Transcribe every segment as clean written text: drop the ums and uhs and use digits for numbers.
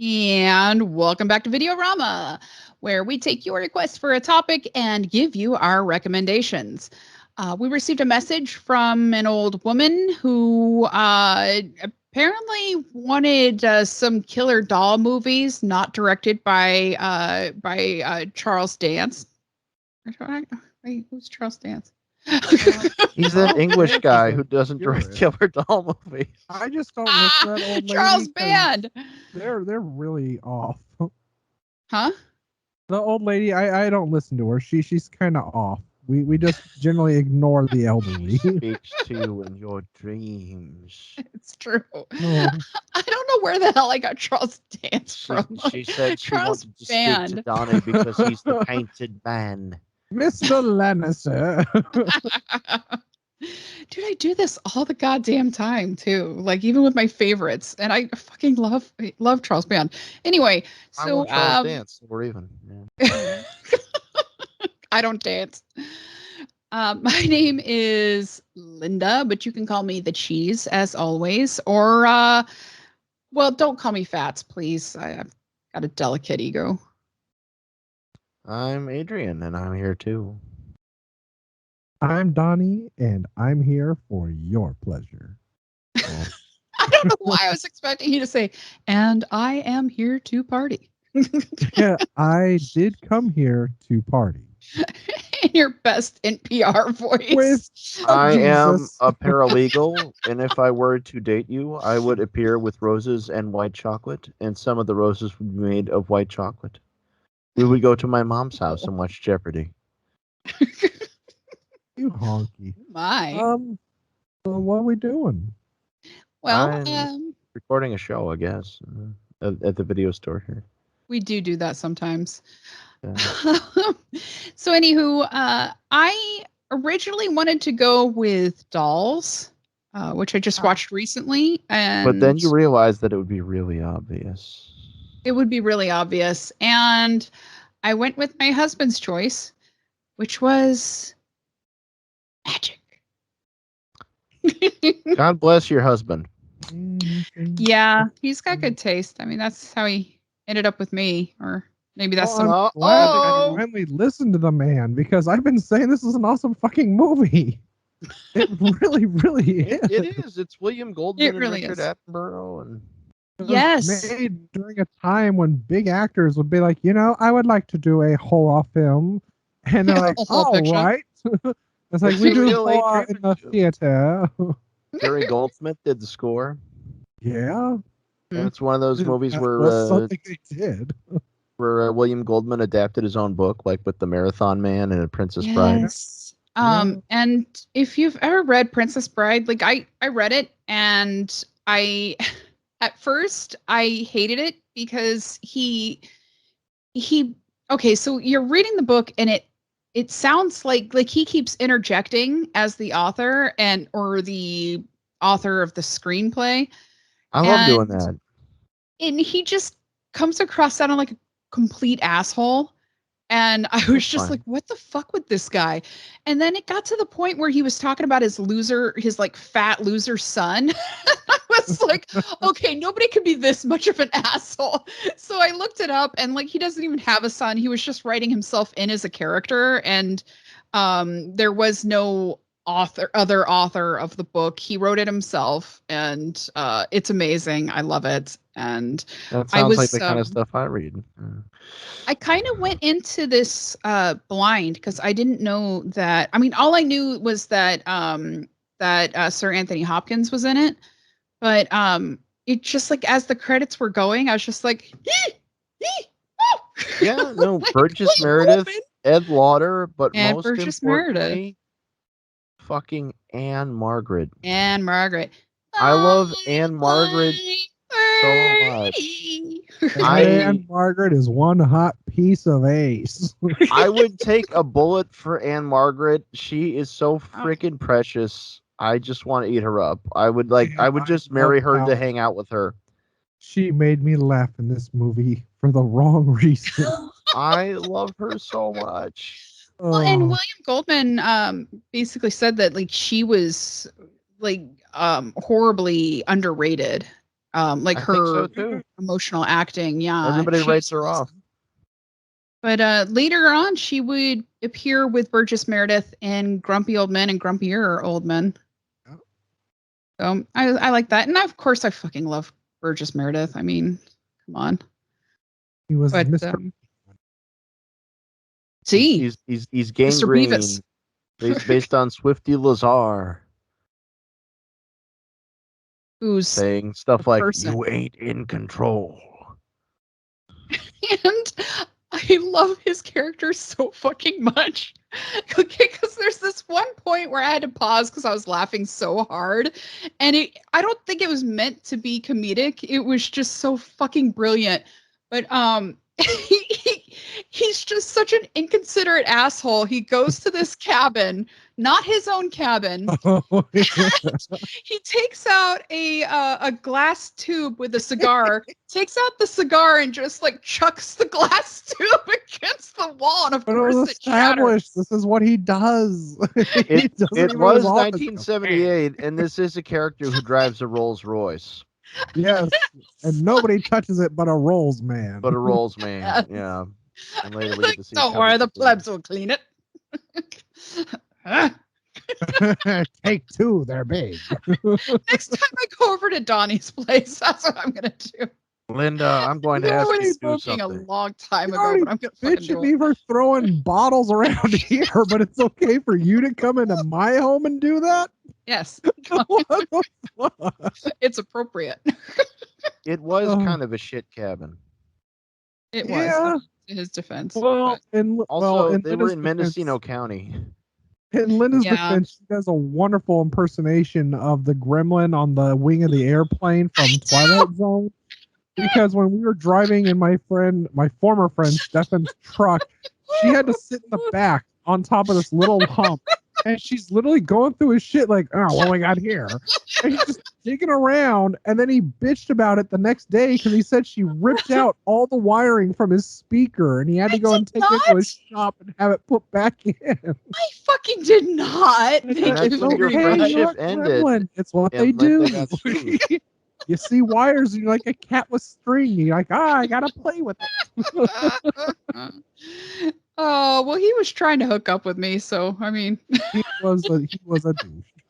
And welcome back to Videorama, where we take your request for a topic and give you our recommendations. We received a message from an old woman who apparently wanted some killer doll movies, not directed by Charles Dance. Wait, who's Charles Dance? He's that English guy who doesn't direct killer doll movies. I just don't listen to that old lady. Charles Band. They're really off. Huh? The old lady, I don't listen to her. She's kind of off. We just generally ignore the elderly. Speaks to you in your dreams. It's true. Oh. I don't know where the hell I got Charles Dance from. She said she Charles wanted to Band. speak to Donnie because he's the painted man. Mr. Lannister. Dude, I do this all the goddamn time too. Like even with my favorites, and I fucking love Charles Band. Anyway, I so want Charles Dance. We're even. Yeah. I don't dance. My name is Linda, but you can call me the Cheese as always. Or, well, don't call me Fats, please. I've got a delicate ego. I'm Adrian, and I'm here too. I'm Donnie, and I'm here for your pleasure. I don't know why I was expecting you to say, and I am here to party. Yeah, I did come here to party. In your best NPR voice. I am a paralegal, and if I were to date you, I would appear with roses and white chocolate, and some of the roses would be made of white chocolate. We would go to my mom's house and watch Jeopardy. You honky. My. So what are we doing? Well, I'm recording a show, I guess, at the video store here. We do that sometimes. Yeah. So anywho, I originally wanted to go with Dolls, which I just watched recently. But then you realized that it would be really obvious. It would be really obvious. And I went with my husband's choice, which was magic. God bless your husband. Yeah, he's got good taste. I mean, that's how he ended up with me, or maybe that's some. I'm glad that I finally listened to the man, because I've been saying this is an awesome fucking movie. It really, really is. It is. It's William Goldman It really and Richard is. Attenborough, and It was Yes. made during a time when big actors would be like, I would like to do a horror film, and they're like, A whole all picture. right. It's like It's we a do real horror Adrian in the show. theater. Jerry Goldsmith did the score. Yeah, And it's one of those movies that where was something they did. William Goldman adapted his own book, like with The Marathon Man and A Princess Bride. Yes. And if you've ever read Princess Bride, like I read it, and at first I hated it because he okay, so you're reading the book and it sounds like he keeps interjecting as the author or the author of the screenplay. I love doing that. And he just comes across sounding like a complete asshole. And I was just like, what the fuck with this guy? And then it got to the point where he was talking about his like fat loser son. I was like, okay, nobody could be this much of an asshole. So I looked it up, and like, he doesn't even have a son. He was just writing himself in as a character. And there was no other author of the book. He wrote it himself, and it's amazing. I love it. And That sounds like the kind of stuff I read. I kind of went into this blind, because I didn't know that. I mean, all I knew was that Sir Anthony Hopkins was in it, but it just, like, as the credits were going, I was just like, Yeah, no, Like, Burgess William Meredith, Goldman. Ed Lauder, but And most Burgess importantly, fucking Ann-Margret. Ann-Margret. I love Ann-Margret so much. Ann-Margret is one hot piece of ace. I would take a bullet for Ann-Margret. She is so freaking precious. I just want to eat her up. I would just marry her to hang out with her. She made me laugh in this movie for the wrong reason. I love her so much. Well, and William Goldman basically said that, like, she was, like, horribly underrated. like I her think so too. emotional acting. Yeah, Everybody she's writes her off. But later on, she would appear with Burgess Meredith in Grumpy Old Men and Grumpier Old Men. Oh. So I like that, and of course I fucking love Burgess Meredith. I mean, come on. He was But, Mr. See, He's Mr. gangrene. Beavis. Based on Swifty Lazar. Who's saying stuff a like, person. "You ain't in control." And I love his character so fucking much. Okay, because there's this one point where I had to pause because I was laughing so hard. And I don't think it was meant to be comedic. It was just so fucking brilliant. But he's just such an inconsiderate asshole. He goes to this cabin, not his own cabin. He takes out a glass tube with a cigar, takes out the cigar and just like chucks the glass tube against the wall, and of course it was established. This is what he does. It was 1978, and this is a character who drives a Rolls Royce. Yes, and nobody touches it but a Rolls man. But a Rolls man, yeah. And later we get to see. Don't worry, the plebs will clean it. Take two, they're big. Next time I go over to Donnie's place, that's what I'm gonna do. Linda, I'm going to ask you to do something. A long time ago, but I'm gonna fucking do me for throwing bottles around here, but it's okay for you to come into my home and do that? Yes. What the fuck? It's appropriate. It was kind of a shit cabin. It was, in his defense. Well, they were in Mendocino County. In Linda's defense, she does a wonderful impersonation of the gremlin on the wing of the airplane from Twilight Zone. Because when we were driving in my former friend Stefan's truck, she had to sit in the back on top of this little hump. And she's literally going through his shit like, oh, what do we got here? And he's just digging around. And then he bitched about it the next day because he said she ripped out all the wiring from his speaker. And he had to go and take it to his shop and have it put back in. I fucking did not. That's when your friendship ended. It's what they do. You see wires and you're like a cat with string. You're like, I gotta play with it. Oh, well, he was trying to hook up with me, so I mean, he was a douche.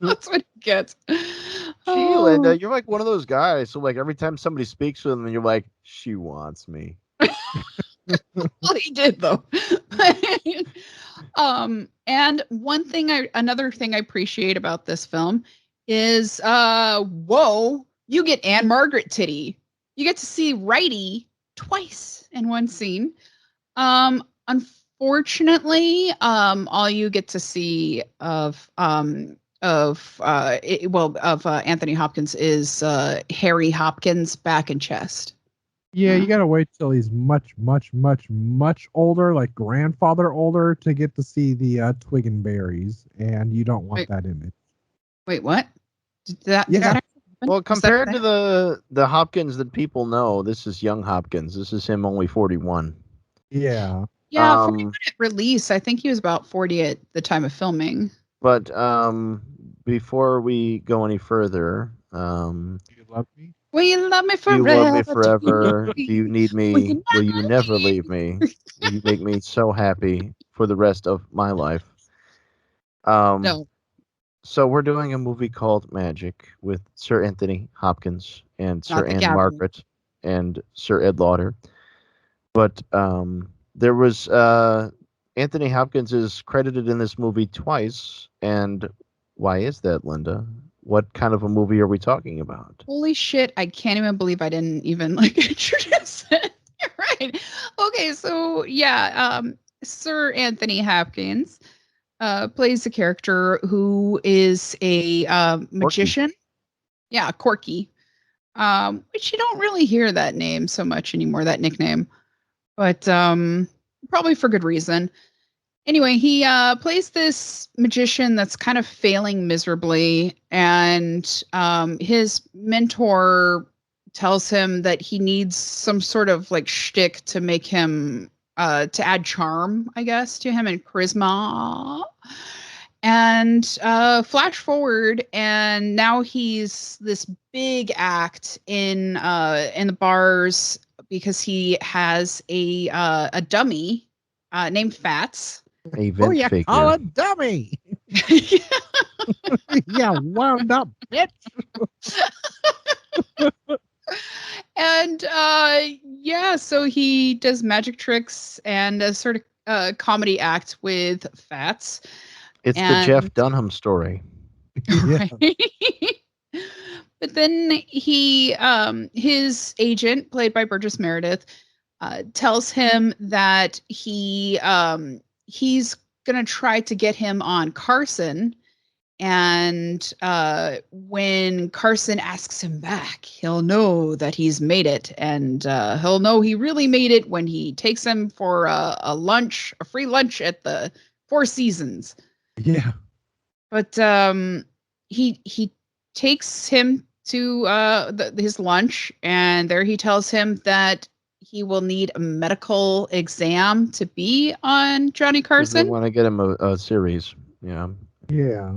That's what he gets. Gee, Linda, you're like one of those guys. So like every time somebody speaks with him, you're like, she wants me. Well, he did though. And another thing I appreciate about this film is, whoa, you get Ann-Margret titty. You get to see Righty twice in one scene. Unfortunately, all you get to see of Anthony Hopkins is Harry Hopkins' back and chest. Yeah, you gotta wait till he's much, much, much, much older, like grandfather older, to get to see the twig and berries, and you don't want that image. Wait, what? Did that well, compared to the Hopkins that people know, this is young Hopkins. This is him only 41. Yeah. Yeah, 40-minute release. I think he was about 40 at the time of filming. But before we go any further, do you love me? Will you love me forever? Do you love me forever? Do you need me? Will you never leave me? Will you make me so happy for the rest of my life? No. So we're doing a movie called Magic with Sir Anthony Hopkins and Sir Ann-Margret and Sir Ed Lauder. But there was Anthony Hopkins is credited in this movie twice. And why is that, Linda? What kind of a movie are we talking about? Holy shit, I can't even believe I didn't even introduce it. You're right. Okay, so yeah, Sir Anthony Hopkins plays a character who is a magician. Corky. Yeah, Corky. Which you don't really hear that name so much anymore, that nickname. But probably for good reason. Anyway, he plays this magician that's kind of failing miserably, and his mentor tells him that he needs some sort of like shtick to make him to add charm, I guess, to him and charisma. And flash forward, and now he's this big act in the bars because he has a dummy named Fats. A vent you figure. call a dummy? Yeah, wound up, bitch. And so he does magic tricks and a sort of comedy act with Fats. It's the Jeff Dunham story. Right. But then he his agent, played by Burgess Meredith, tells him that he's gonna try to get him on Carson. And when Carson asks him back, he'll know that he's made it, and he'll know he really made it when he takes him for a free lunch at the Four Seasons. Yeah. But he takes him to his lunch, and there he tells him that he will need a medical exam to be on Johnny Carson. They want to get him a series. Yeah. Yeah.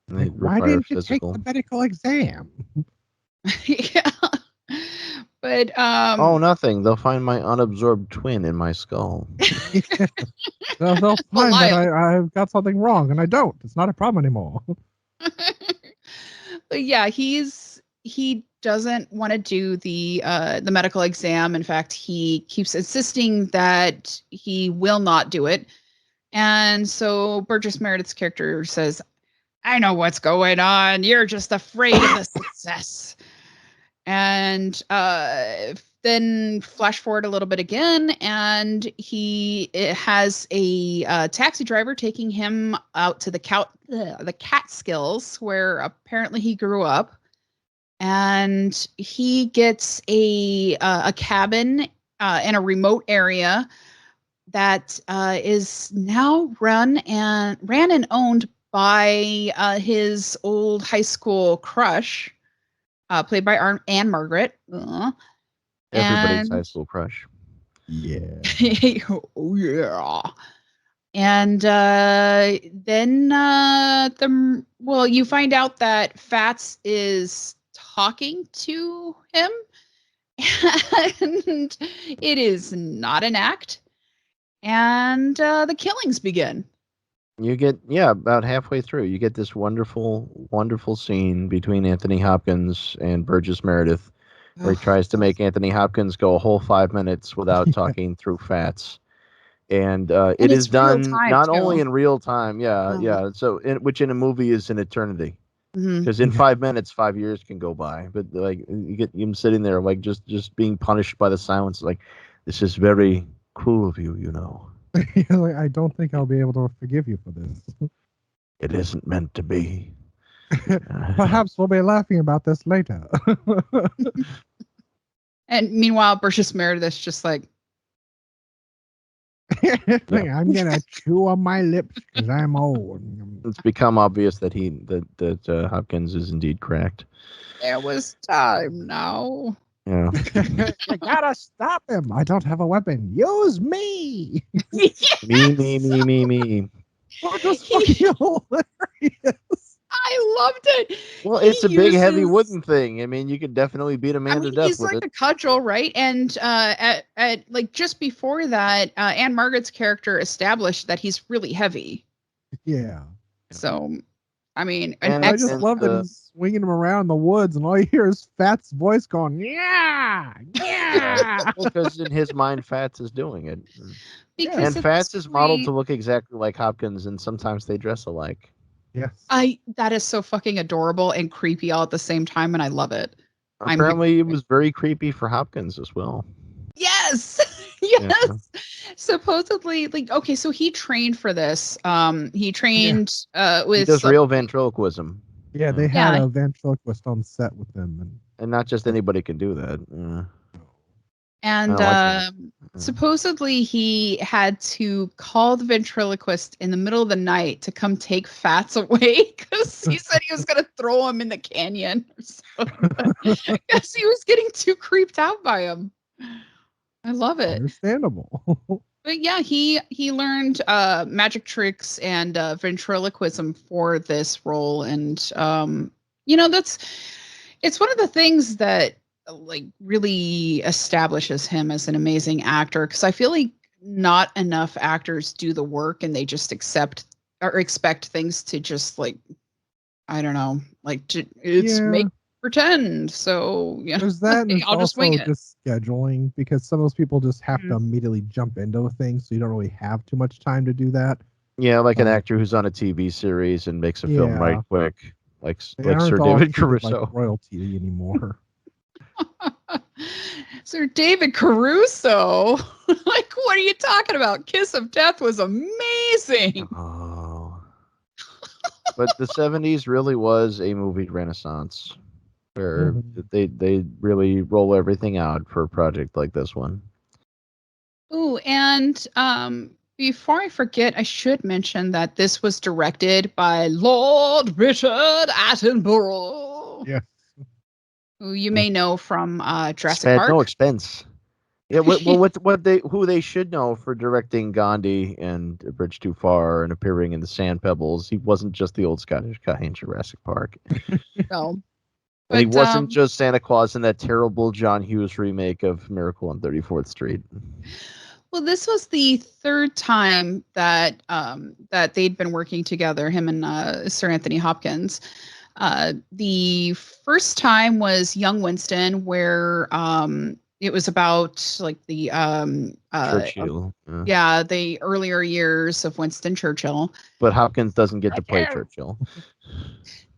Like, why didn't you take the medical exam? Yeah. But oh, nothing. They'll find my unabsorbed twin in my skull. They'll find that I've got something wrong, and I don't. It's not a problem anymore. But yeah, he doesn't want to do the medical exam. In fact, he keeps insisting that he will not do it. And so Burgess Meredith's character says, I know what's going on. You're just afraid of the success. And then flash forward a little bit again, and he has a taxi driver taking him out to the Catskills, where apparently he grew up. And he gets a cabin in a remote area that is now ran and owned by his old high school crush, played by Ann-Margret. Everybody's high school crush. Yeah. Oh yeah. And then you find out that Fats is talking to him, and it is not an act. And the killings begin. You get, about halfway through, you get this wonderful, wonderful scene between Anthony Hopkins and Burgess Meredith, where he tries to make Anthony Hopkins go a whole 5 minutes without talking through Fats. And it is done not only in real time, so which in a movie is an eternity. Because in 5 minutes, 5 years can go by. But like you get him sitting there, like just being punished by the silence, like, this is very cruel of you, you know. Like, I don't think I'll be able to forgive you for this. It isn't meant to be. Perhaps we'll be laughing about this later. And meanwhile, Burgess Meredith's just like, I'm gonna chew on my lips because I'm old. It's become obvious that that Hopkins is indeed cracked. There was time now. Yeah. You gotta stop him. I don't have a weapon. Use me. Yes! Me. What was fucking hilarious. I loved it. Well, it's a big, heavy wooden thing. I mean, you could definitely beat a man to death he's with like it. a cudgel, right? And at like just before that, Ann-Margret's character established that he's really heavy. Yeah. So, I mean, and I just love that he's swinging him around in the woods, and all you hear is Fat's voice going, yeah. Because in his mind, Fats is doing it. Because and Fats is modeled to look exactly like Hopkins, and sometimes they dress alike. Yes. That is so fucking adorable and creepy all at the same time, and I love it. Apparently, it was very creepy for Hopkins as well. Yes. Yes. Yeah. Supposedly, like, okay, so he trained for this. He trained with. He does real ventriloquism. Yeah, they had a ventriloquist on set with them, and not just anybody can do that. Yeah. And supposedly he had to call the ventriloquist in the middle of the night to come take Fats away because he said he was going to throw him in the canyon or something because he was getting too creeped out by him. I love it. Understandable. But yeah, he learned magic tricks and ventriloquism for this role, and it's one of the things that like really establishes him as an amazing actor, because I feel like not enough actors do the work and they just accept or expect things to just like, I don't know, like make pretend. So yeah, there's that, and it's I'll just wing also it. just scheduling, because some of those people just have to immediately jump into a thing, so you don't really have too much time to do that. Yeah, like an actor who's on a TV series and makes a film right quick, like Sir David Caruso. Like royalty anymore. Sir David Caruso. Like, what are you talking about? Kiss of Death was amazing. Oh. But the 70s really was a movie renaissance, where they really roll everything out for a project like this one. Ooh, and before I forget, I should mention that this was directed by Lord Richard Attenborough. Yeah. Who you may know from Jurassic Spared Park. no expense. Yeah, who they should know for directing Ghandi and A Bridge Too Far and appearing in the Sand Pebbles. He wasn't just the old Scottish guy in Jurassic Park. No. And he wasn't just Santa Claus in that terrible John Hughes remake of Miracle on 34th Street. Well, this was the third time that that they'd been working together, him and Sir Anthony Hopkins. The first time was Young Winston, where it was about like the Churchill. the earlier years of Winston Churchill. But Hopkins doesn't get to play Churchill.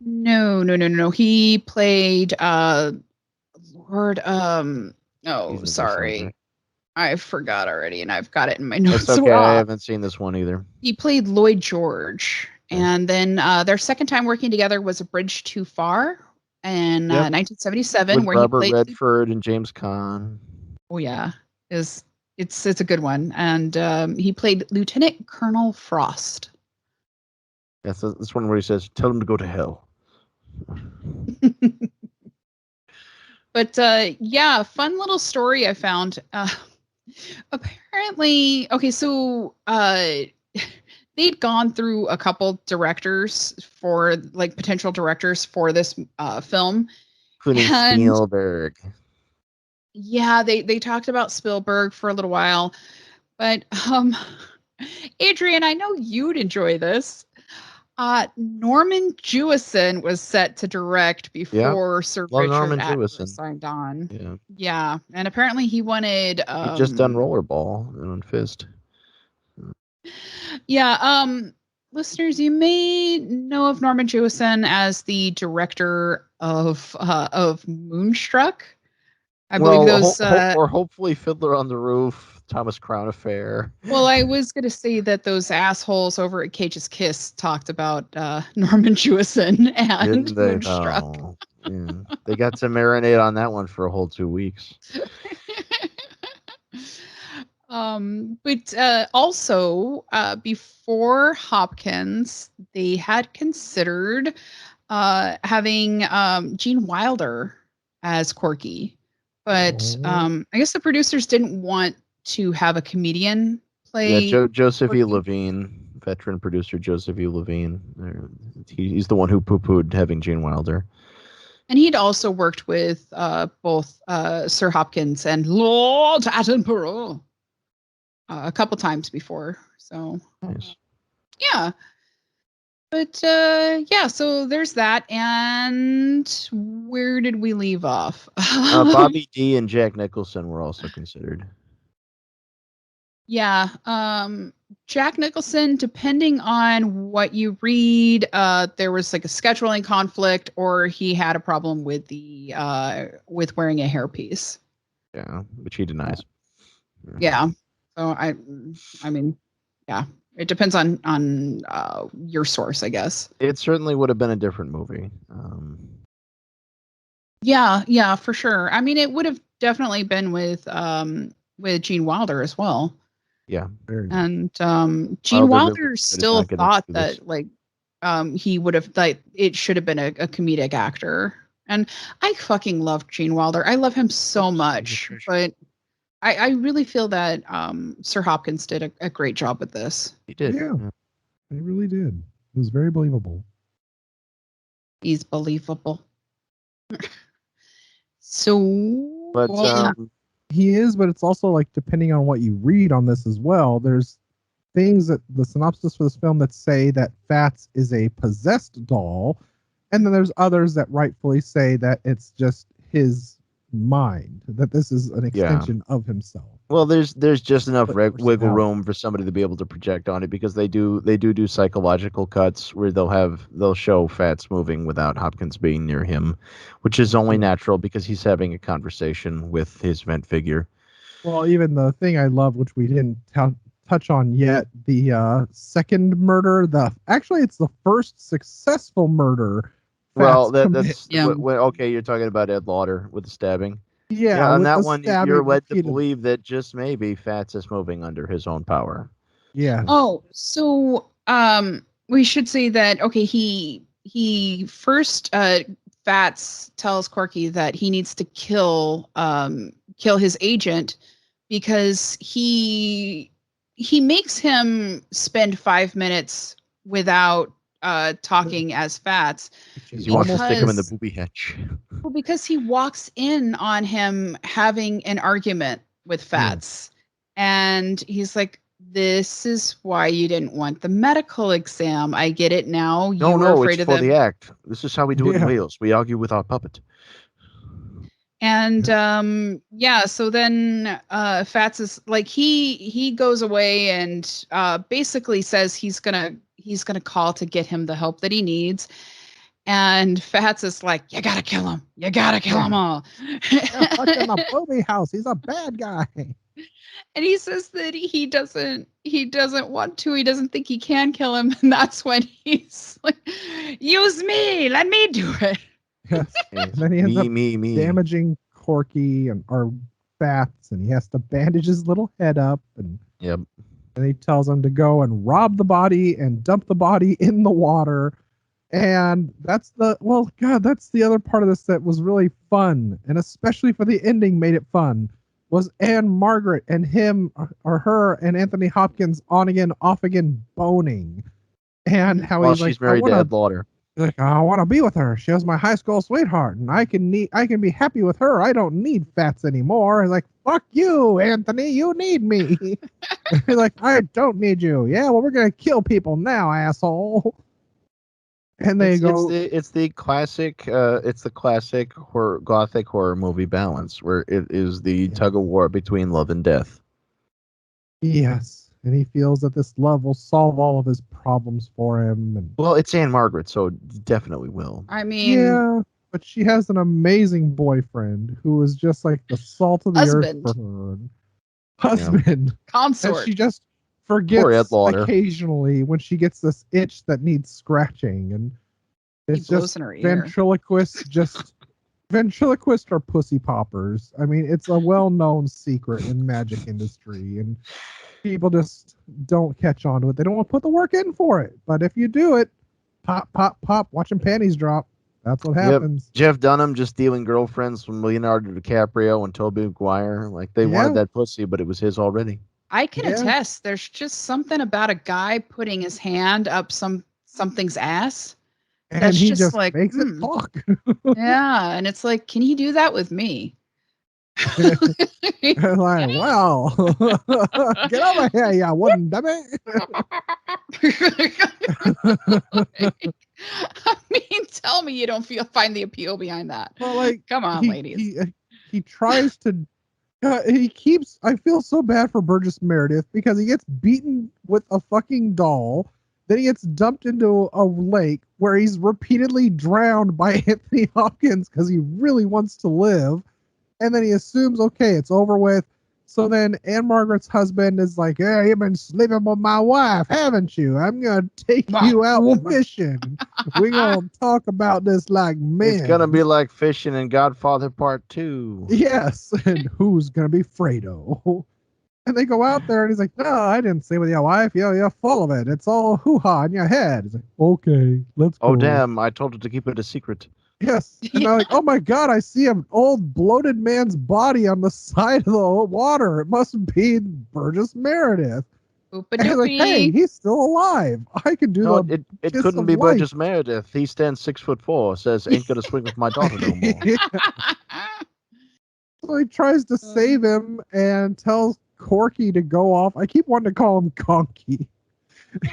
No. He played Lord sorry. I forgot already, and I've got it in my notes. That's okay. I haven't seen this one either. He played Lloyd George. And then their second time working together was A Bridge Too Far in 1977, with where Robert he played Redford and James Caan. Oh yeah, it's a good one, and he played Lieutenant Colonel Frost. Yes, this one where he says, "Tell him to go to hell." But yeah, fun little story I found. Apparently, okay, so they'd gone through a couple directors for like potential directors for this film, including Spielberg. Yeah, they talked about Spielberg for a little while, but Adrian, I know you'd enjoy this. Norman Jewison was set to direct before Sir Richard Attenborough signed on. Yeah, and apparently he wanted. He'd just done Rollerball and Fist. Yeah, listeners, you may know of Norman Jewison as the director of Moonstruck. I believe those, or hopefully Fiddler on the Roof, Thomas Crown Affair. Well, I was going to say that those assholes over at Cage's Kiss talked about Norman Jewison and Moonstruck. Oh, yeah. They got to marinate on that one for a whole 2 weeks. But also, before Hopkins, they had considered having Gene Wilder as Corky. But I guess the producers didn't want to have a comedian play. Yeah, Joseph E. Levine, veteran producer Joseph E. Levine. He's the one who poo-pooed having Gene Wilder. And he'd also worked with both Sir Hopkins and Lord Attenborough a couple times before. So, nice. Yeah. But yeah, so there's that. And where did we leave off? Bobby D and Jack Nicholson were also considered. Yeah. Jack Nicholson, depending on what you read, there was like a scheduling conflict, or he had a problem with the with wearing a hairpiece. Yeah, which he denies. Yeah. So I mean, yeah. It depends on your source, I guess. It certainly would have been a different movie. Yeah, for sure. I mean, it would have definitely been with Gene Wilder as well. Yeah, and Gene Wilder still thought that like he would have like it should have been a comedic actor, and I fucking love Gene Wilder. I love him so much, but I really feel that Sir Hopkins did a great job with this. He did. Yeah, he really did. It was very believable. He's believable. So, but he is, but it's also like depending on what you read on this as well. There's things that the synopsis for this film that say that Fats is a possessed doll, and then there's others that rightfully say that it's just his mind, that this is an extension of himself. Well, there's just enough wiggle room for somebody to be able to project on it, because they do psychological cuts where they'll show Fats moving without Hopkins being near him, which is only natural because he's having a conversation with his vent figure. Well, even the thing I love, which we didn't touch on yet, the second murder. Actually, it's the first successful murder. Well, that's okay. You're talking about Ed Lauder with the stabbing. Yeah, on that one, you're led to believe that just maybe Fats is moving under his own power. Yeah. Oh, so we should say that he first Fats tells Corky that he needs to kill his agent because he makes him spend 5 minutes without talking as Fats. He wants to stick him in the booby hatch. Well, because he walks in on him having an argument with Fats, and he's like, "This is why you didn't want the medical exam. I get it now. You were afraid it's of for them." the act. This is how we do it in Wales. We argue with our puppet. And so then Fats is like he goes away and basically says he's gonna call to get him the help that he needs. And Fats is like, "You gotta kill him. You gotta kill them all." Fuck in the booby house. He's a bad guy. And he says that he doesn't want to. He doesn't think he can kill him. And that's when he's like, "Use me. Let me do it." Yes. And then he ends up damaging Corky or Fats, and he has to bandage his little head up. And he tells him to go and rob the body and dump the body in the water. And that's the other part of this that was really fun, and especially for the ending made it fun, was Ann-Margret and him or her and Anthony Hopkins on again, off again boning. And how he's like, she's married to Ed Lauder. Like, I want to be with her. She was my high school sweetheart, and I can be happy with her. I don't need Fats anymore. Like, fuck you, Anthony. You need me. Like, I don't need you. Yeah, well, we're gonna kill people now, asshole. And it's the classic horror, gothic horror movie balance, where it is the tug of war between love and death. Yes, and he feels that this love will solve all of his problems for him. And well, it's Ann-Margret, so it definitely will. I mean, yeah, but she has an amazing boyfriend who is just like the salt of the earth for her. Husband, consort. And she just forgets occasionally when she gets this itch that needs scratching, and it's just in her ear. Ventriloquist are pussy poppers. I mean, it's a well-known secret in magic industry, and people just don't catch on to it. They don't want to put the work in for it, but if you do it, pop, pop, pop, watching panties drop. That's what happens. Jeff Dunham just stealing girlfriends from Leonardo DiCaprio and Tobey Maguire. Like, they wanted that pussy, but it was his already. I can attest. There's just something about a guy putting his hand up something's ass. And that's he just like makes it talk. Yeah, and it's like, can he do that with me? Like, wow. Get over here, you wooden dummy. I mean, tell me you don't find the appeal behind that. Well, like, come on, ladies. He tries to. I feel so bad for Burgess Meredith because he gets beaten with a fucking doll. Then he gets dumped into a lake where he's repeatedly drowned by Anthony Hopkins because he really wants to live. And then he assumes, okay, it's over with. So then Ann-Margret's husband is like, "Yeah, you've been sleeping with my wife, haven't you? I'm going to take you out fishing. We're going to talk about this like men. It's going to be like fishing in Godfather Part 2. Yes. And who's going to be Fredo?" And they go out there and he's like, "No, I didn't sleep with your wife. You're full of it. It's all hoo-ha in your head." He's like, "Okay, let's go." Oh, damn. I told her to keep it a secret. Yes. And they're like, oh my God, I see an old bloated man's body on the side of the water. It must be Burgess Meredith. And he's like, hey, he's still alive. I can do it couldn't be Burgess Meredith. He stands 6'4", says, ain't gonna swing with my daughter no more. So he tries to save him and tells Corky to go off. I keep wanting to call him Conky.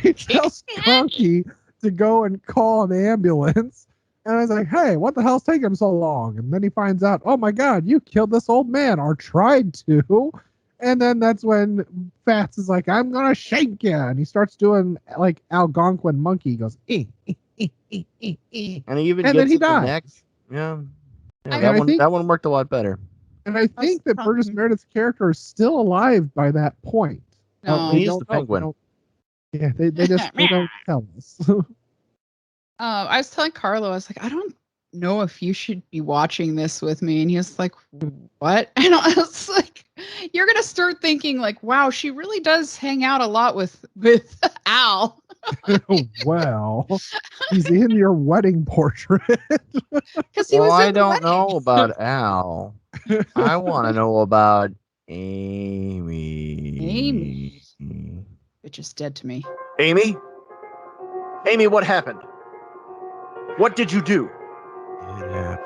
He tells Conky to go and call an ambulance. And I was like, hey, what the hell's taking him so long? And then he finds out, oh my God, you killed this old man or tried to. And then that's when Fats is like, I'm going to shake you. And he starts doing like Algonquin monkey. He goes, And he even gets then he the dies. neck. Yeah. That one worked a lot better. And I think that Burgess Meredith's character is still alive by that point. No, he's the penguin. Yeah, they don't tell us. I was telling Carlo, I was like, I don't know if you should be watching this with me. And he was like, what? And I was like, you're going to start thinking like, wow, she really does hang out a lot with Al. Well, he's in your wedding portrait. I don't know about Al. I want to know about Amy. Bitch is dead to me. Amy? Amy, what happened? What did you do?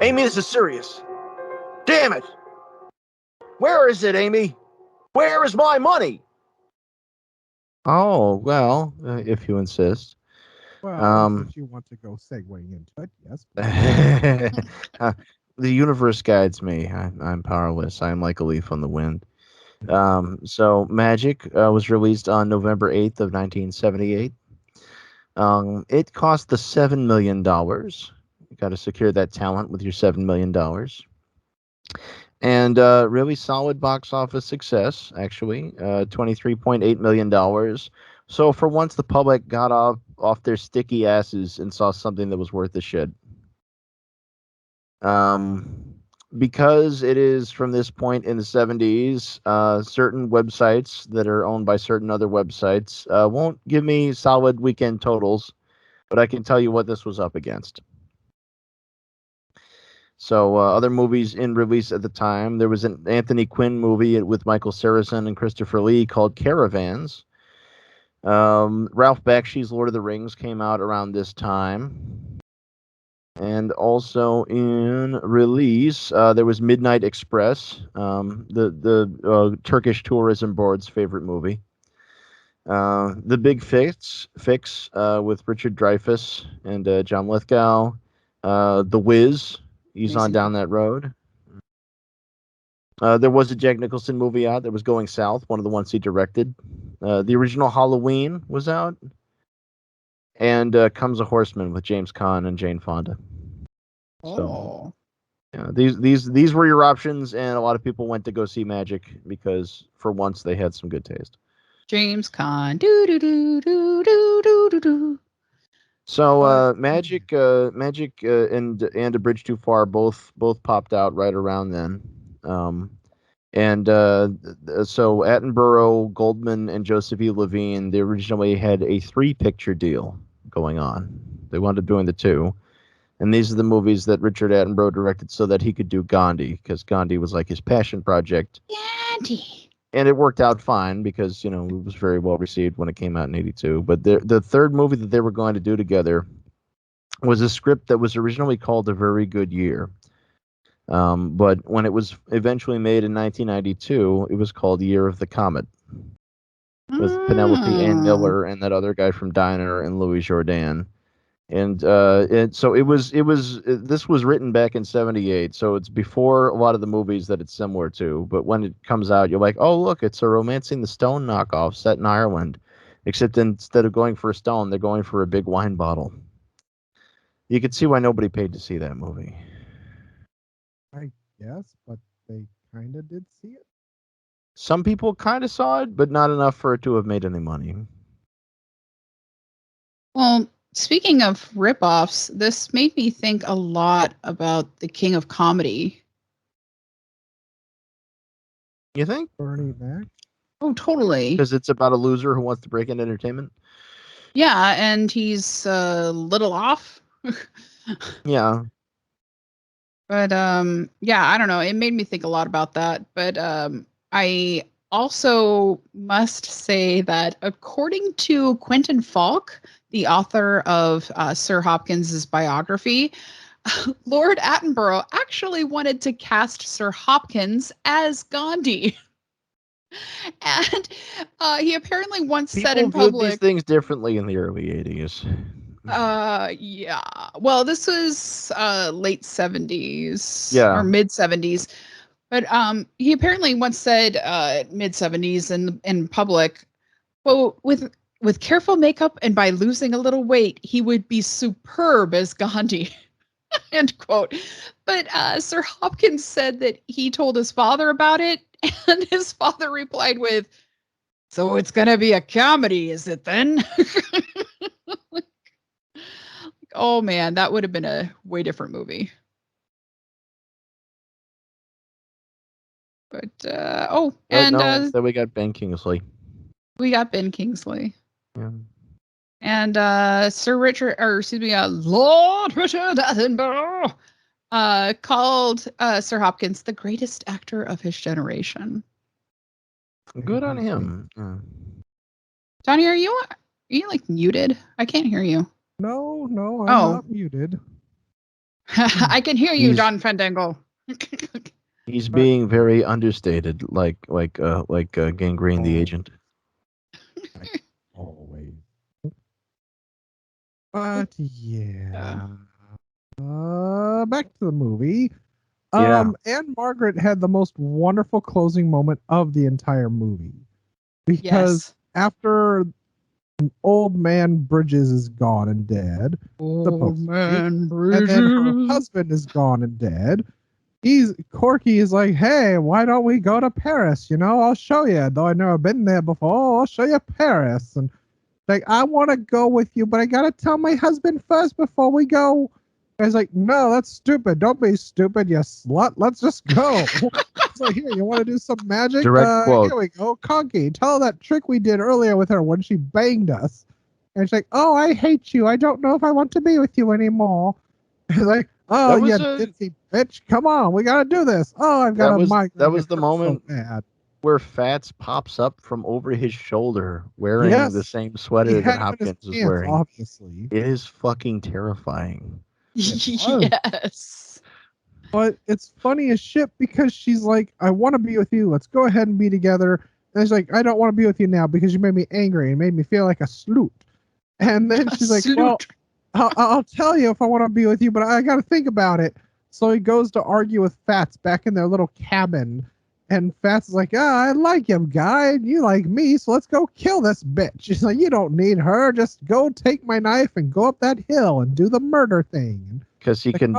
Amy, this is serious. Damn it! Where is it, Amy? Where is my money? Oh, well, if you insist. Well, if you want to go segueing into it, yes. The universe guides me. I'm powerless. I'm like a leaf on the wind. So Magic was released on November 8th of 1978. It cost the $7 million. You got to secure that talent with your $7 million. And really solid box office success, actually. $23.8 million. So for once, the public got off their sticky asses and saw something that was worth the shit. Because it is from this point in the 70s, certain websites that are owned by certain other websites won't give me solid weekend totals, but I can tell you what this was up against. So other movies in release at the time, there was an Anthony Quinn movie with Michael Saracen and Christopher Lee called Caravans. Ralph Bakshi's Lord of the Rings came out around this time. And also in release, there was Midnight Express, the Turkish tourism board's favorite movie. The Big Fix with Richard Dreyfuss and John Lithgow. The Wiz, he's on down that road. There was a Jack Nicholson movie out that was Going South, one of the ones he directed. The original Halloween was out. And Comes a Horseman with James Caan and Jane Fonda. So, yeah, these were your options, and a lot of people went to go see Magic because for once they had some good taste. James Caan, do do do do do do do. So Magic and A Bridge Too Far both popped out right around then. So Attenborough, Goldman, and Joseph E. Levine, they originally had a 3-picture deal going on. They wound up doing the 2. And these are the movies that Richard Attenborough directed so that he could do Ghandi, because Ghandi was like his passion project. Ghandi. And it worked out fine because, it was very well received when it came out in 1982. But the third movie that they were going to do together was a script that was originally called A Very Good Year. But when it was eventually made in 1992, it was called Year of the Comet. With Penelope Ann Miller and that other guy from Diner and Louis Jourdan. And this was written back in 78, so it's before a lot of the movies that it's similar to. But when it comes out, you're like, oh, look, it's a Romancing the Stone knockoff set in Ireland. Except instead of going for a stone, they're going for a big wine bottle. You could see why nobody paid to see that movie. I guess, but they kind of did see it. Some people kind of saw it, but not enough for it to have made any money. Well, speaking of ripoffs, this made me think a lot about the King of Comedy. You think? Bernie Mac? Oh, totally. Because it's about a loser who wants to break into entertainment? Yeah, and he's a little off. Yeah. But yeah, I don't know. It made me think a lot about that. But I also must say that according to Quentin Falk, the author of Sir Hopkins's biography, Lord Attenborough actually wanted to cast Sir Hopkins as Ghandi. And he apparently once said in People viewed public, these things differently in the early 80s. yeah. Well, this was late 70s or Yeah. mid 70s. But he apparently once said mid 70s in public, quote, with careful makeup and by losing a little weight, he would be superb as Gandhi. End quote. But Sir Hopkins said that he told his father about it, and his father replied with, "So it's gonna be a comedy, is it then?" Oh man, that would have been a way different movie. But so we got Ben Kingsley. We got Ben Kingsley. Yeah. And Lord Richard Attenborough called Sir Hopkins the greatest actor of his generation. Good on him. Yeah. Donnie, are you like muted? I can't hear you. No, I'm not muted. I can hear you, John Fandango. He's being very understated, like Gangrene the Agent. Always. But yeah. Back to the movie. Ann-Margret had the most wonderful closing moment of the entire movie. Because after old man Bridges is gone and dead, and then her husband is gone and dead, Corky is like, hey, why don't we go to Paris? I'll show you. Though I've never been there before, I'll show you Paris. And like, I want to go with you, but I got to tell my husband first before we go. I was like, no, that's stupid. Don't be stupid, you slut. Let's just go. So here, you want to do some magic? Direct quote. Here we go. Conky, tell her that trick we did earlier with her when she banged us. And she's like, oh, I hate you. I don't know if I want to be with you anymore. And like, oh, you ditzy bitch. Come on, we got to do this. Oh, I've got a migraine. That was the moment where Fats pops up from over his shoulder wearing the same sweater that Hopkins is wearing. Obviously. It is fucking terrifying. Yes. But it's funny as shit because she's like, I want to be with you. Let's go ahead and be together. And she's like, I don't want to be with you now because you made me angry and made me feel like a sloot. And then she's like, well, I'll tell you if I want to be with you, but I got to think about it. So he goes to argue with Fats back in their little cabin. And Fats is like, I like him, guy. And you like me, so let's go kill this bitch. She's like, you don't need her. Just go take my knife and go up that hill and do the murder thing. Because he can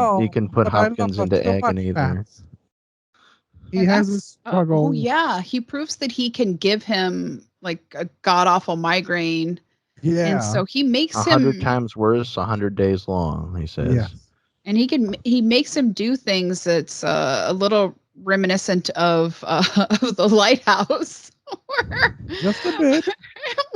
put Hopkins into agony there. He has a struggle. Oh yeah, he proves that he can give him like a god awful migraine. Yeah, and so he makes 100 times worse, 100 days long. He says, yes. And he makes him do things that's a little reminiscent of the Lighthouse. Just a bit.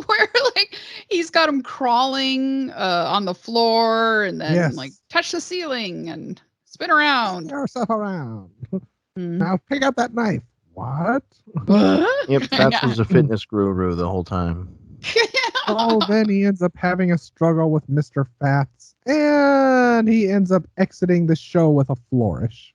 Where like he's got him crawling on the floor and then like touch the ceiling and spin around. Spin yourself around. Now pick up that knife. What? Yep, that was a fitness guru the whole time. Oh, then he ends up having a struggle with Mr. Fats, and he ends up exiting the show with a flourish.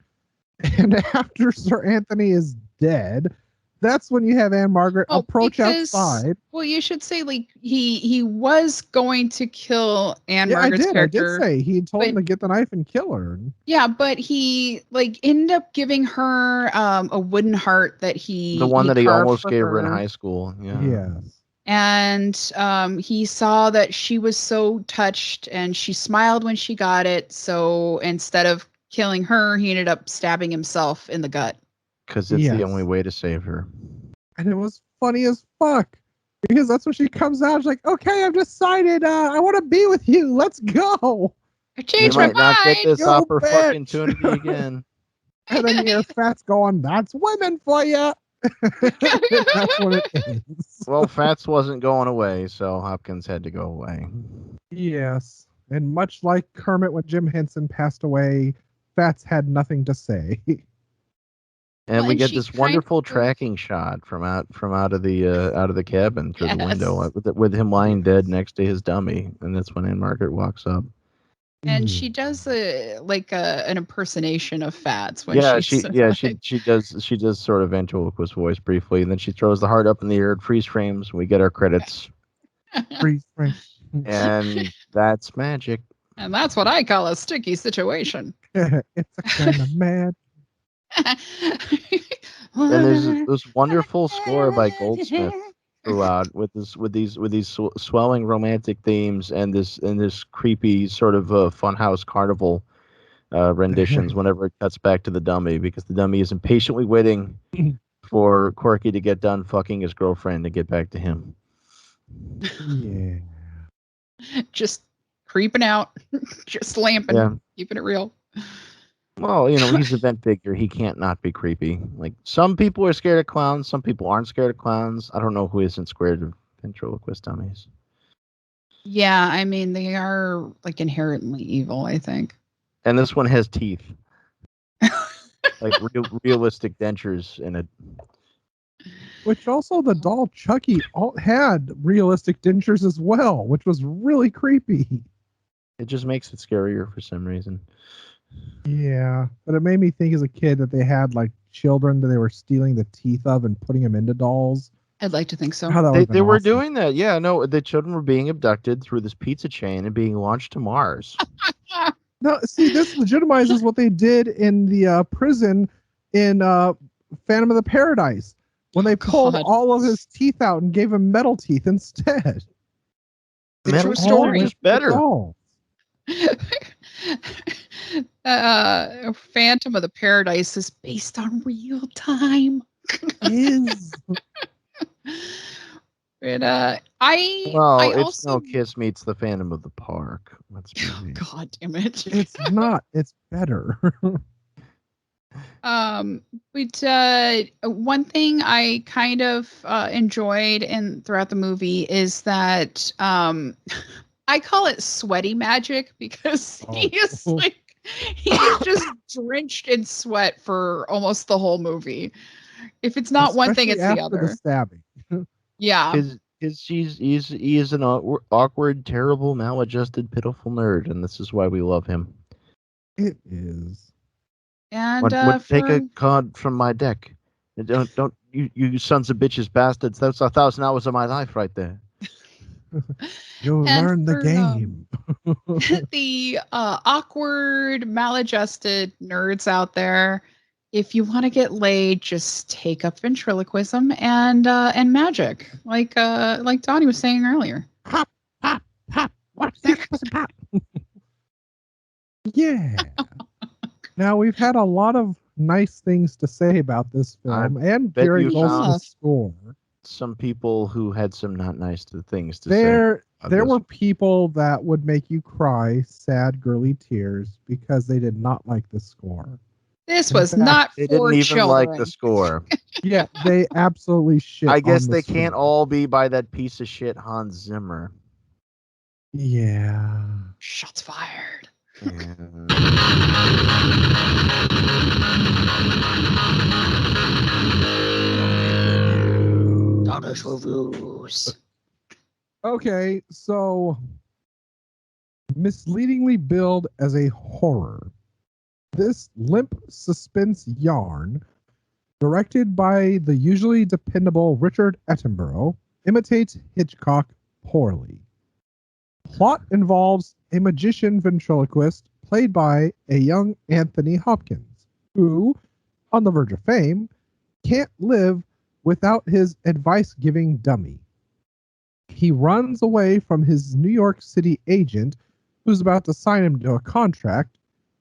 And after Sir Anthony is dead, that's when you have Ann-Margret approach outside. Well, you should say like he was going to kill Ann-Margret's character. I did say he told him to get the knife and kill her. Yeah, but he like ended up giving her a wooden heart that the one that he almost gave her in high school. Yeah. Yes. And he saw that she was so touched and she smiled when she got it. So instead of killing her, he ended up stabbing himself in the gut. Because it's the only way to save her. And it was funny as fuck. Because that's when she comes out. She's like, okay, I've decided I want to be with you. Let's go. I changed my mind. You might not get this opportunity again. And then your Fats going, that's women for you. That's what it is. Well, Fats wasn't going away, so Hopkins had to go away. Yes. And much like Kermit when Jim Henson passed away, Fats had nothing to say. And we get this wonderful tracking shot from out of the cabin through the window with him lying dead next to his dummy, and that's when Ann-Margret walks up. And she does an impersonation of Fats when she does sort of ventriloquist voice briefly, and then she throws the heart up in the air, freeze frames, and we get our credits. Freeze frame. And that's magic. And that's what I call a sticky situation. It's a kind of mad. And there's this wonderful score by Goldsmith throughout with these swelling romantic themes and this creepy sort of funhouse carnival renditions whenever it cuts back to the dummy, because the dummy is impatiently waiting for Corky to get done fucking his girlfriend and get back to him. Yeah. Just creeping out, just lamping, keeping it real. Well, he's a vent figure. He can't not be creepy. Like, some people are scared of clowns. Some people aren't scared of clowns. I don't know who isn't scared of ventriloquist dummies. Yeah, I mean, they are like inherently evil, I think. And this one has teeth. Like realistic dentures in it. Which also the doll Chucky had realistic dentures as well, which was really creepy. It just makes it scarier for some reason. Yeah, but it made me think as a kid that they had like children that they were stealing the teeth of and putting them into dolls. I'd like to think so. They were doing that. Yeah, no, the children were being abducted through this pizza chain and being launched to Mars. No, see, this legitimizes what they did in the prison in Phantom of the Paradise when they pulled all of his teeth out and gave him metal teeth instead. True story. Is better. Phantom of the Paradise is based on real time. Is. And it's no Kiss Meets the Phantom of the Park. God damn it! It's not. It's better. But one thing I kind of enjoyed throughout the movie is that I call it sweaty magic, because he's just drenched in sweat for almost the whole movie. If it's not one thing, it's the other. The stabbing. Yeah. He is an awkward, terrible, maladjusted, pitiful nerd, and this is why we love him. It is. And take a card from my deck. Don't you sons of bitches, bastards. That's 1,000 hours of my life right there. You'll learn the game. The awkward, maladjusted nerds out there, if you want to get laid, just take up ventriloquism and magic, like Donnie was saying earlier. Pop, pop, pop. Watch that pussy pop. Yeah. Now, we've had a lot of nice things to say about this film and Gary Goldsmith's score. Some people who had some not nice things to say. There were people that would make you cry sad, girly tears because they did not like the score. This was not for children. They didn't even like the score. Yeah, they absolutely shit. I guess they can't all be by that piece of shit Hans Zimmer. Yeah. Shots fired. Donnie's reviews. Okay, so misleadingly billed as a horror, this limp suspense yarn, directed by the usually dependable Richard Attenborough, imitates Hitchcock poorly. Plot involves a magician ventriloquist played by a young Anthony Hopkins, who, on the verge of fame, can't live without his advice-giving dummy. He runs away from his New York City agent, who's about to sign him to a contract,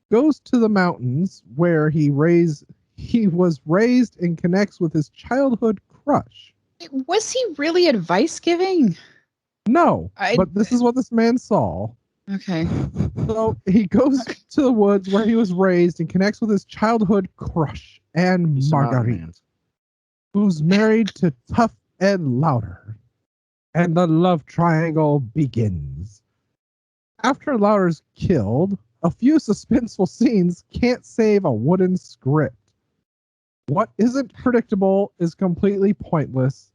goes to the mountains where he was raised and connects with his childhood crush. Was he really advice giving? No, but this is what this man saw. Okay. So he goes to the woods where he was raised and connects with his childhood crush, Ann-Margret, who's married to Tough Ed Lauder. And the love triangle begins. After Lauder's killed, a few suspenseful scenes can't save a wooden script. What isn't predictable is completely pointless,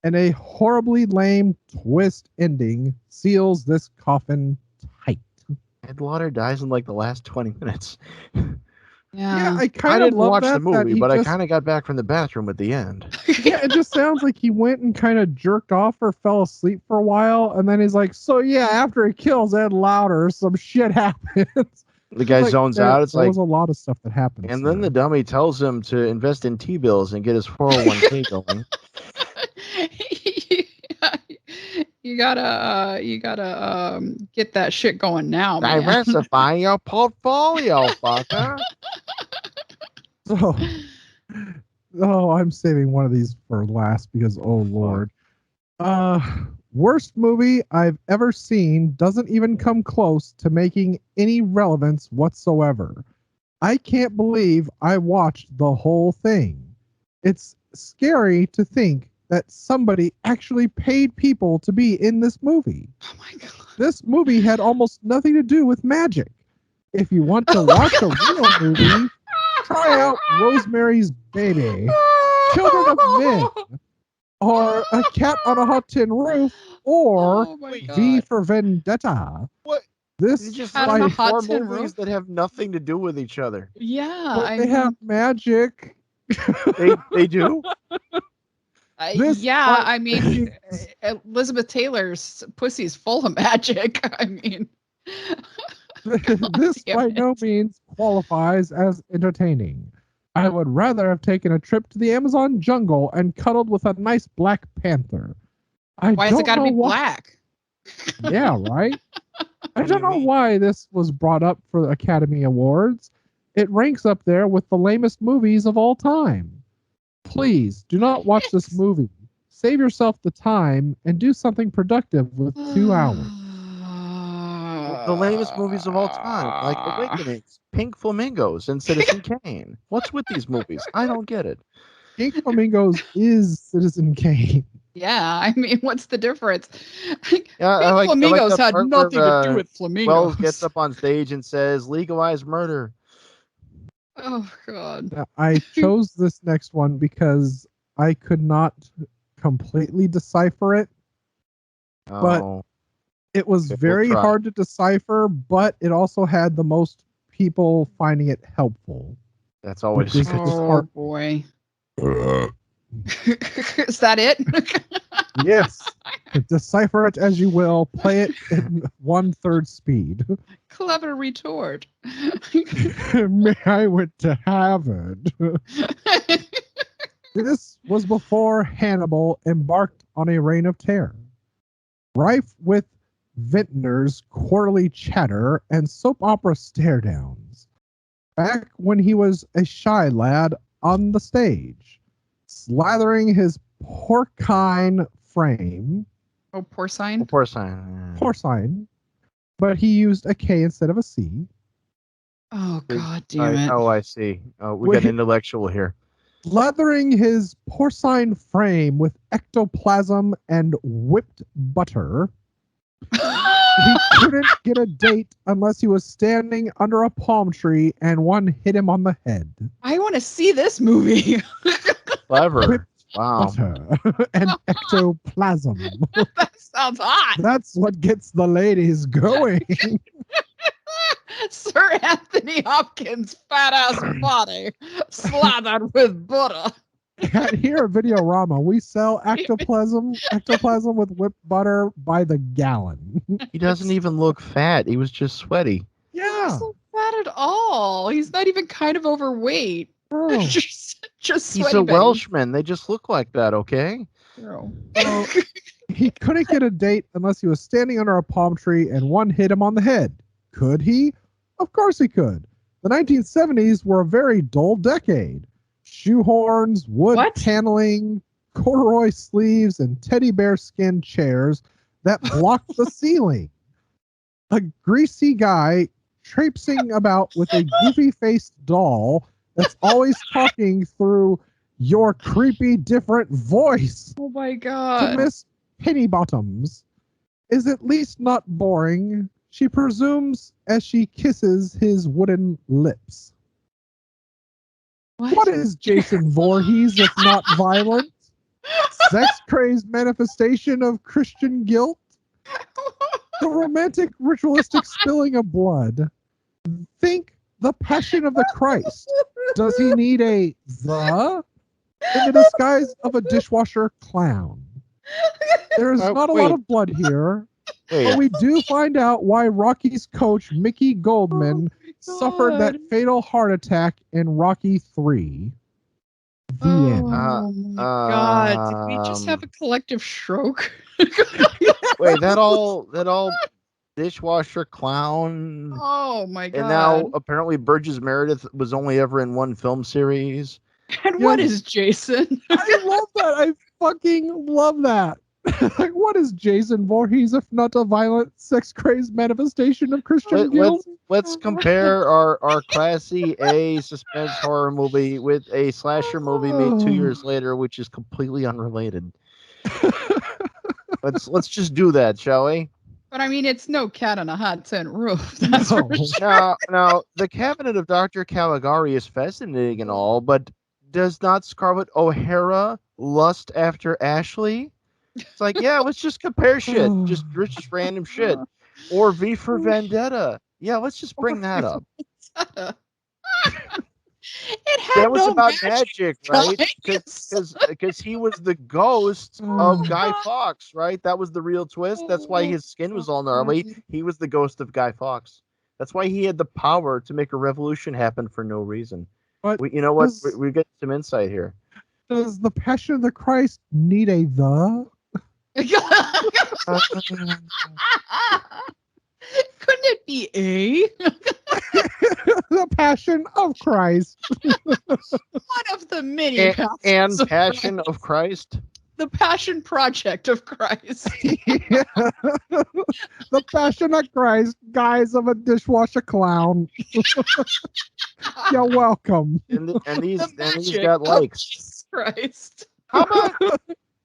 and a horribly lame twist ending seals this coffin tight. Ed Lauder dies in like the last 20 minutes. Yeah, I kind of didn't love watch that, the movie, but just, I kind of got back from the bathroom at the end. Yeah, it just sounds like he went and kind of jerked off or fell asleep for a while, and then he's like, so yeah, after he kills Ed Lauder, some shit happens. The guy zones out. It's there like, was a lot of stuff that happens. and then the dummy tells him to invest in T-bills and get his 401k going. You gotta get that shit going now, man. Diversify your portfolio, fucker. So, I'm saving one of these for last because, oh Lord. Worst movie I've ever seen doesn't even come close to making any relevance whatsoever. I can't believe I watched the whole thing. It's scary to think that somebody actually paid people to be in this movie. Oh my God. This movie had almost nothing to do with magic. If you want to watch a real movie, try out Rosemary's Baby, Children of Men, or A Cat on a Hot Tin Roof, or V for Vendetta. What? This You just Cat on a like Hot four Tin movies Roof? that have nothing to do with each other. Yeah, but they have magic. They do? I mean, Elizabeth Taylor's pussy's full of magic. I mean, this by no means qualifies as entertaining. I would rather have taken a trip to the Amazon jungle and cuddled with a nice black panther. Why has it got to be black? Yeah, right? I don't know why this was brought up for the Academy Awards. It ranks up there with the lamest movies of all time. Please do not watch this movie. Save yourself the time and do something productive with 2 hours. The lamest movies of all time, like Awakenings, Pink Flamingos, and Citizen Kane. What's with these movies? I don't get it. Pink Flamingos is Citizen Kane. Yeah, I mean, what's the difference? Yeah, Flamingos had nothing to do with flamingos. Wells gets up on stage and says, legalize murder. Oh, God. Now, I chose this next one because I could not completely decipher it. But it was very hard to decipher, but it also had the most people finding it helpful. That's always good. Oh, boy. Is that it? Yes. Decipher it as you will. Play it in 1/3 speed. Clever retort. May I went to Harvard. This was before Hannibal embarked on a reign of terror, rife with vintners' quarterly chatter and soap opera stare-downs. Back when he was a shy lad on the stage, slathering his porcine frame. Oh, porcine? Porcine. Porcine. But he used a K instead of a C. Oh, God damn it. Oh, I see. We got intellectual here. Slathering his porcine frame with ectoplasm and whipped butter. He couldn't get a date unless he was standing under a palm tree and one hit him on the head. I want to see this movie. Clever. Whipped wow. Butter and ectoplasm. That sounds hot. That's what gets the ladies going. Sir Anthony Hopkins' fat ass body slathered with butter. At Here at Videorama, we sell ectoplasm with whipped butter by the gallon. He doesn't even look fat. He was just sweaty. Yeah. He's not fat at all. He's not even kind of overweight. Oh. just sweaty. He's a Welshman. They just look like that, okay? He couldn't get a date unless he was standing under a palm tree and one hit him on the head. Could he? Of course he could. The 1970s were a very dull decade. Shoehorns, wood paneling, corduroy sleeves, and teddy bear skin chairs that blocked the ceiling. A greasy guy traipsing about with a goofy-faced doll that's always talking through your creepy different voice. Oh my God. To Miss Penny Bottoms is at least not boring. she presumes as she kisses his wooden lips. What is Jason Voorhees if not violent? Sex-crazed manifestation of Christian guilt? The romantic ritualistic spilling of blood? Think the Passion of the Christ. Does he need a the in the disguise of a dishwasher clown? There is not a lot of blood here, but we do find out why Rocky's coach, Mickey Goldman, suffered that fatal heart attack in Rocky 3. The end. Oh my God! Did we just have a collective stroke? Wait, that all dishwasher clown. Oh my God! And now apparently Burgess Meredith was only ever in one film series. And what is Jason? I love that. I fucking love that. Like, what is Jason Voorhees if not a violent, sex-crazed manifestation of Christian guilt? Let's compare our classy A suspense horror movie with a slasher movie made 2 years later, which is completely unrelated. Let's just do that, shall we? But I mean, it's no Cat on a Hot Tin Roof. That's for sure. Now, the Cabinet of Dr. Caligari is fascinating and all, but does not Scarlett O'Hara lust after Ashley? It's like, yeah, let's just compare shit. Just random shit. Or V for Vendetta. Yeah, let's just bring that up. It that was about magic, right? Because he was the ghost of Guy Fawkes, right? That was the real twist. That's why his skin was all gnarly. He was the ghost of Guy Fawkes. That's why he had the power to make a revolution happen for no reason. But you know what? We get some insight here. Does the Passion of the Christ need a the? Couldn't it be a? The Passion of Christ. One of the many and Passion of Christ. The Passion Project of Christ. Yeah. The Passion of Christ, guys of a dishwasher clown. You're welcome. And these got likes. Christ.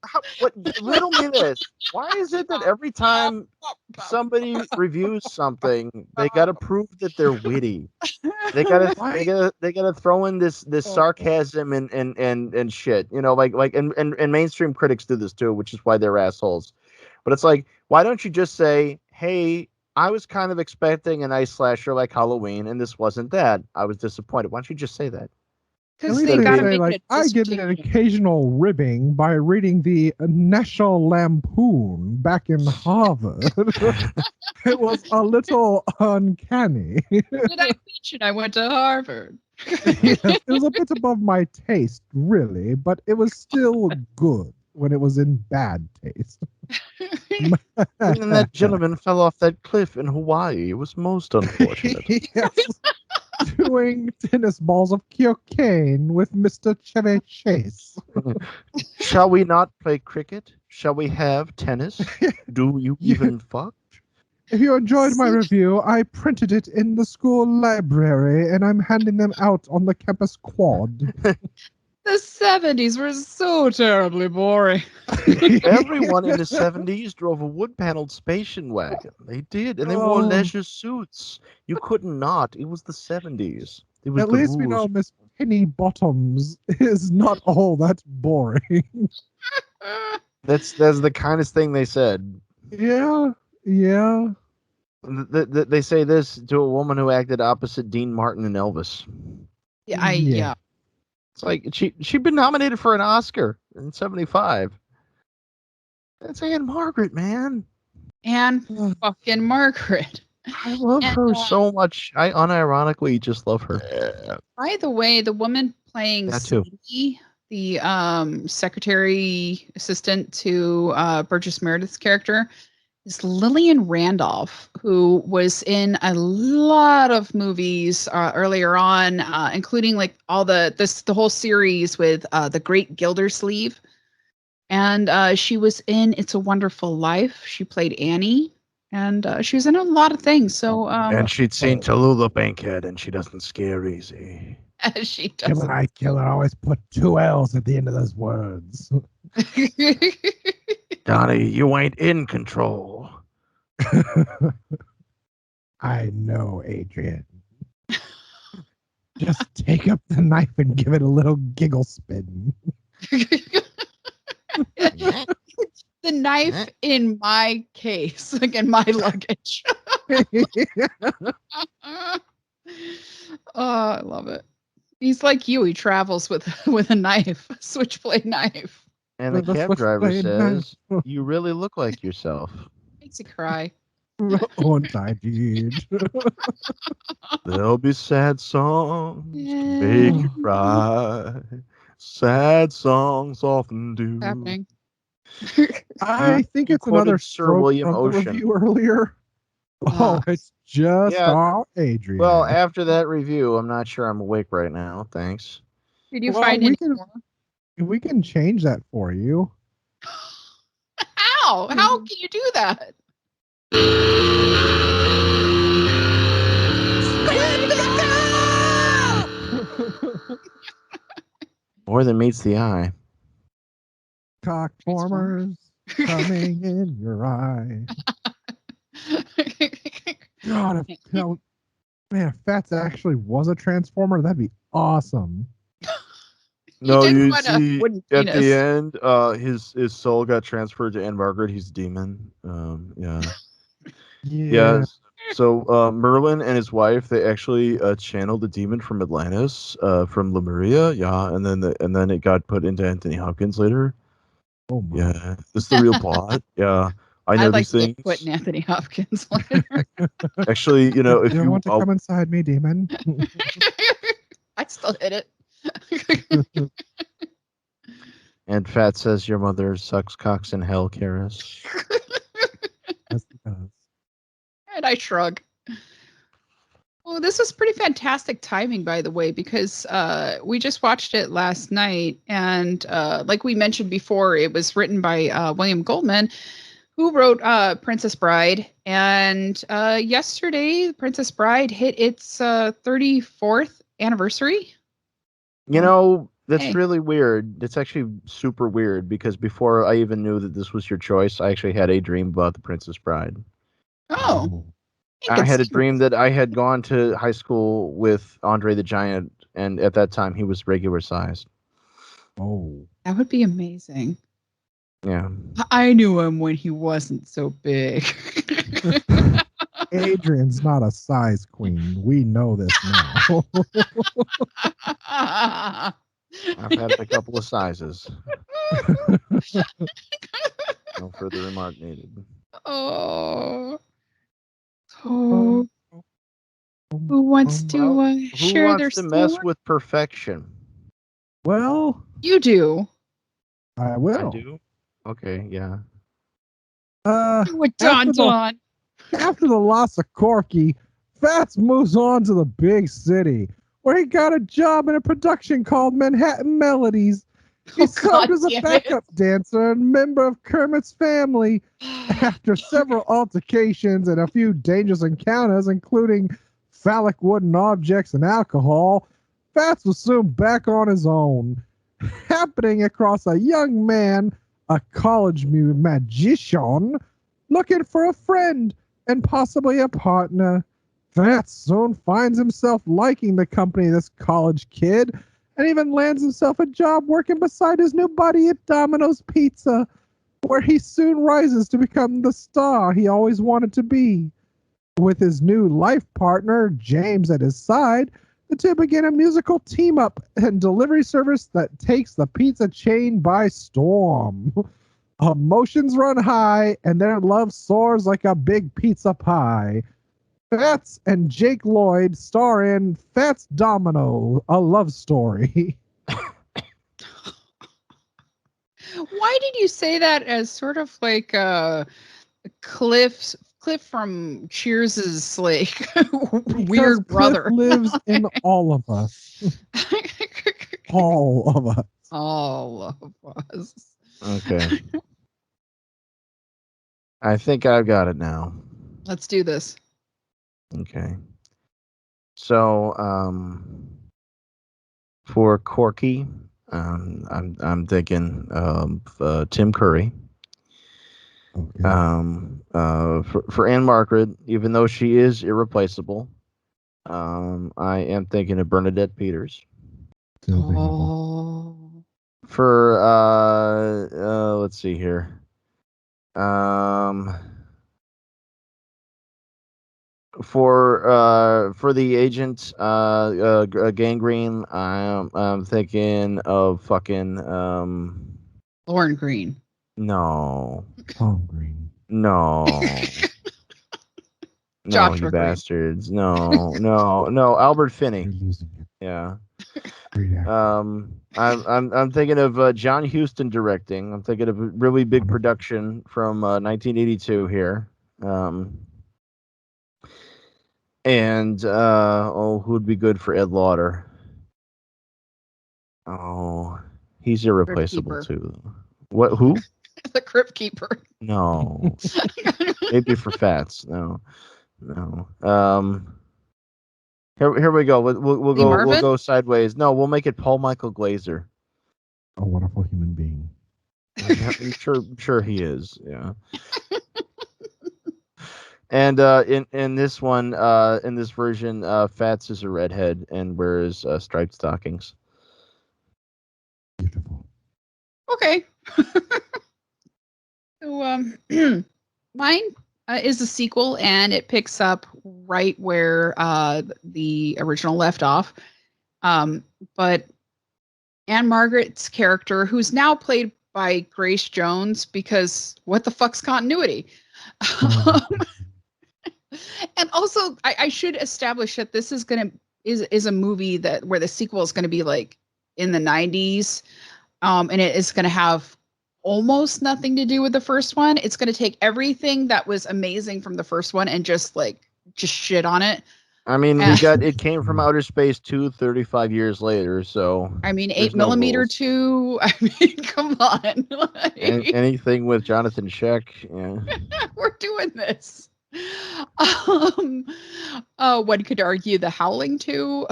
How about riddle me this? Why is it that every time somebody reviews something, they gotta prove that they're witty? They gotta throw in this sarcasm and shit. You know, and mainstream critics do this too, which is why they're assholes. But it's like, why don't you just say, hey, I was kind of expecting a nice slasher like Halloween, and this wasn't that. I was disappointed. Why don't you just say that? Because they gotta make it. I get an occasional ribbing by reading the National Lampoon back in Harvard. It was a little uncanny. Did I teach it? I went to Harvard. Yes, it was a bit above my taste, really, but it was still good when it was in bad taste. And that gentleman fell off that cliff in Hawaii. It was most unfortunate. Yes. Doing tennis balls of cocaine with Mr. Chevy Chase. Shall we not play cricket? Shall we have tennis? Do you even fuck? If you enjoyed my review, I printed it in the school library and I'm handing them out on the campus quad. The 70s were so terribly boring. Everyone in the 70s drove a wood-paneled station wagon. They did, and they wore leisure suits. You couldn't not. It was the 70s. It was At least we know Miss Penny Bottoms is not all that boring. That's the kindest thing they said. Yeah. They say this to a woman who acted opposite Dean Martin in Elvis. Yeah. It's like she'd been nominated for an Oscar in '75. That's Ann-Margret, man. Ann-fucking-Margret. I love her so much. I unironically just love her. By the way, the woman playing Sadie, the secretary assistant to Burgess Meredith's character, is Lillian Randolph, who was in a lot of movies earlier on, including like all the whole series with The Great Gildersleeve. And she was in It's a Wonderful Life. She played Annie, and she was in a lot of things. So and she'd seen Tallulah Bankhead, and she doesn't scare easy. She doesn't. Gemini Killer always put 2 L's at the end of those words. Donnie, you ain't in control. I know, Adrian. Just take up the knife and give it a little giggle spin. The knife in my case, like in my luggage. Oh, I love it. He's like you. He travels with a knife, a switchblade knife. And the cab driver says, "You really look like yourself." Makes you cry. Untitled. There'll be sad songs to make you cry. Sad songs often do. Happening. I think it's another Sir William from Ocean. the review earlier. Oh, it's just Adrian. Well, after that review, I'm not sure I'm awake right now. Thanks. Did you find any more? We can change that for you. How? How can you do that? More than meets the eye. Cock formers coming in your eye. God, man, if Fats actually was a transformer, that'd be awesome. No, you see, at the end, his soul got transferred to Ann-Margret. He's a demon. Yeah. So Merlin and his wife, they actually channeled the demon from Atlantis, from Lemuria. Yeah, and then it got put into Anthony Hopkins later. Oh my. Yeah, this is the real plot. Yeah. I know these things. Put Anthony Hopkins. Actually, if you want to come inside me, demon, I'd still hit it. And Fat says your mother sucks cocks in hell, Karis. Yes, it does. And I shrug. Well, this was pretty fantastic timing, by the way, because we just watched it last night, and like we mentioned before, it was written by William Goldman, who wrote Princess Bride, and yesterday, Princess Bride hit its 34th anniversary. That's really weird. It's actually super weird, because before I even knew that this was your choice, I actually had a dream about the Princess Bride. Oh. I had a dream that I had gone to high school with Andre the Giant, and at that time he was regular sized. Oh. That would be amazing. Yeah. I knew him when he wasn't so big. Adrian's not a size queen. We know this now. I've had a couple of sizes. No further remark needed. Oh. Who wants to share their story? Who wants to mess with perfection? Well, you do. I will. I do? Okay, yeah. With Don. After the loss of Corky, Fats moves on to the big city, where he got a job in a production called Manhattan Melodies. He served as a backup dancer and member of Kermit's family. After several altercations and a few dangerous encounters, including phallic wooden objects and alcohol, Fats was soon back on his own, happening across a young man, a college magician, looking for a friend and possibly a partner. Fats soon finds himself liking the company of this college kid, and even lands himself a job working beside his new buddy at Domino's Pizza, where he soon rises to become the star he always wanted to be. With his new life partner, James, at his side, the two begin a musical team-up and delivery service that takes the pizza chain by storm. Emotions run high, and their love soars like a big pizza pie. Fats and Jake Lloyd star in Fats Domino, a love story. Why did you say that as sort of like Cliff from Cheers's like weird brother? Cliff lives in all of us. All of us. All of us. Okay. I think I've got it now. Let's do this. Okay. So, for Corky, I'm thinking Tim Curry. Okay. For Ann-Margret, even though she is irreplaceable, I am thinking of Bernadette Peters. Oh. For let's see here. For the agent, Gangrene, I'm thinking of fucking Lauren Green. No. Tom Green. No. No, Joshua you Green. bastards. No. Albert Finney. You're losing it. Yeah. Great actor. I'm thinking of John Huston directing. I'm thinking of a really big production from 1982 here. And who would be good for Ed Lauder? Oh, he's irreplaceable too. What? Who? The Crypt Keeper. No. Maybe for Fats. No. Here we go. We'll go sideways. No, we'll make it Paul Michael Glaser. A wonderful human being. I'm sure he is. Yeah. And in this one, in this version, Fats is a redhead and wears striped stockings. Beautiful. Okay. So mine is a sequel, and it picks up right where the original left off. But Ann-Margret's character, who's now played by Grace Jones, because what the fuck's continuity? And also, I should establish that this is a movie where the sequel is going to be like in the 90s, and it is going to have almost nothing to do with the first one. It's going to take everything that was amazing from the first one and just shit on it. I mean, it came from outer space 35 years later, so I mean, 8mm too. I mean, come on. Anything with Jonathan Sheck, yeah. We're doing this. One could argue The Howling too.